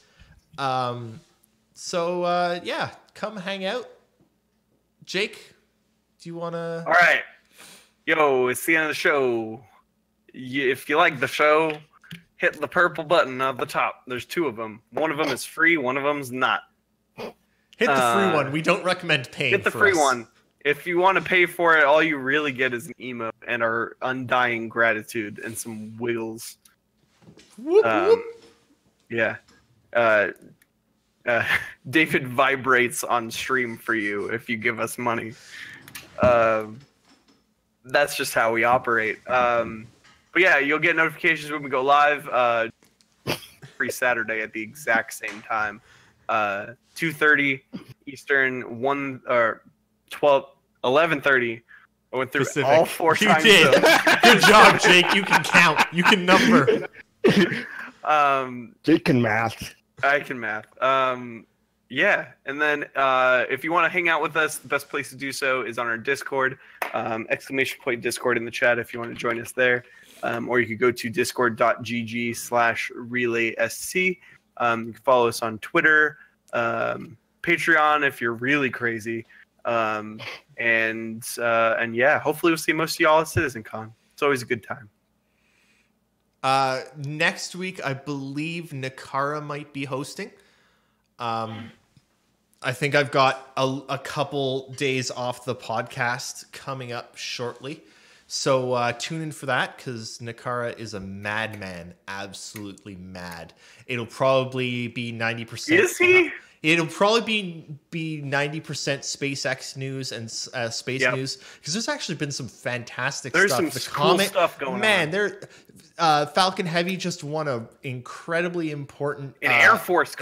Come hang out. Jake, do you want to? All right. Yo, it's the end of the show. If you like the show, hit the purple button at the top. There's two of them. One of them is free. One of them's not. Hit the free one. We don't recommend paying. Hit the for free us. one. If you want to pay for it, all you really get is an emote and our undying gratitude and some wiggles. Whoop, whoop. Yeah. David vibrates on stream for you if you give us money. That's just how we operate. But yeah, you'll get notifications when we go live. Free Saturday at the exact same time. 2:30 Eastern, 11:30. I went through Pacific. all four You time did. zones. Good job, Jake. You can count. You can number. Jake can math. I can math. Yeah, and then if you want to hang out with us, the best place to do so is on our Discord. !Discord in the chat if you want to join us there. Or you could go to discord.gg/relaysc. You can follow us on Twitter, Patreon if you're really crazy. And yeah, hopefully we'll see most of y'all at CitizenCon. It's always a good time. Next week, I believe Nakara might be hosting. I think I've got a couple days off the podcast coming up shortly. So tune in for that, because Nakara is a madman, absolutely mad. It'll probably be 90%. Is he? It'll probably be 90% SpaceX news and space news, because there's actually been some fantastic there's stuff. There's some cool stuff going on. Man, Falcon Heavy just won an incredibly important Air Force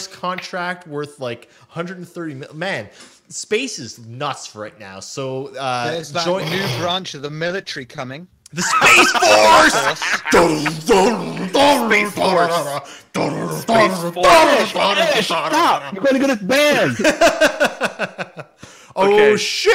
contract worth like 130 million. Man, space is nuts right now. So there's that new branch of the military coming. The Space Force! Stop! You're going to get us banned! Oh, shit!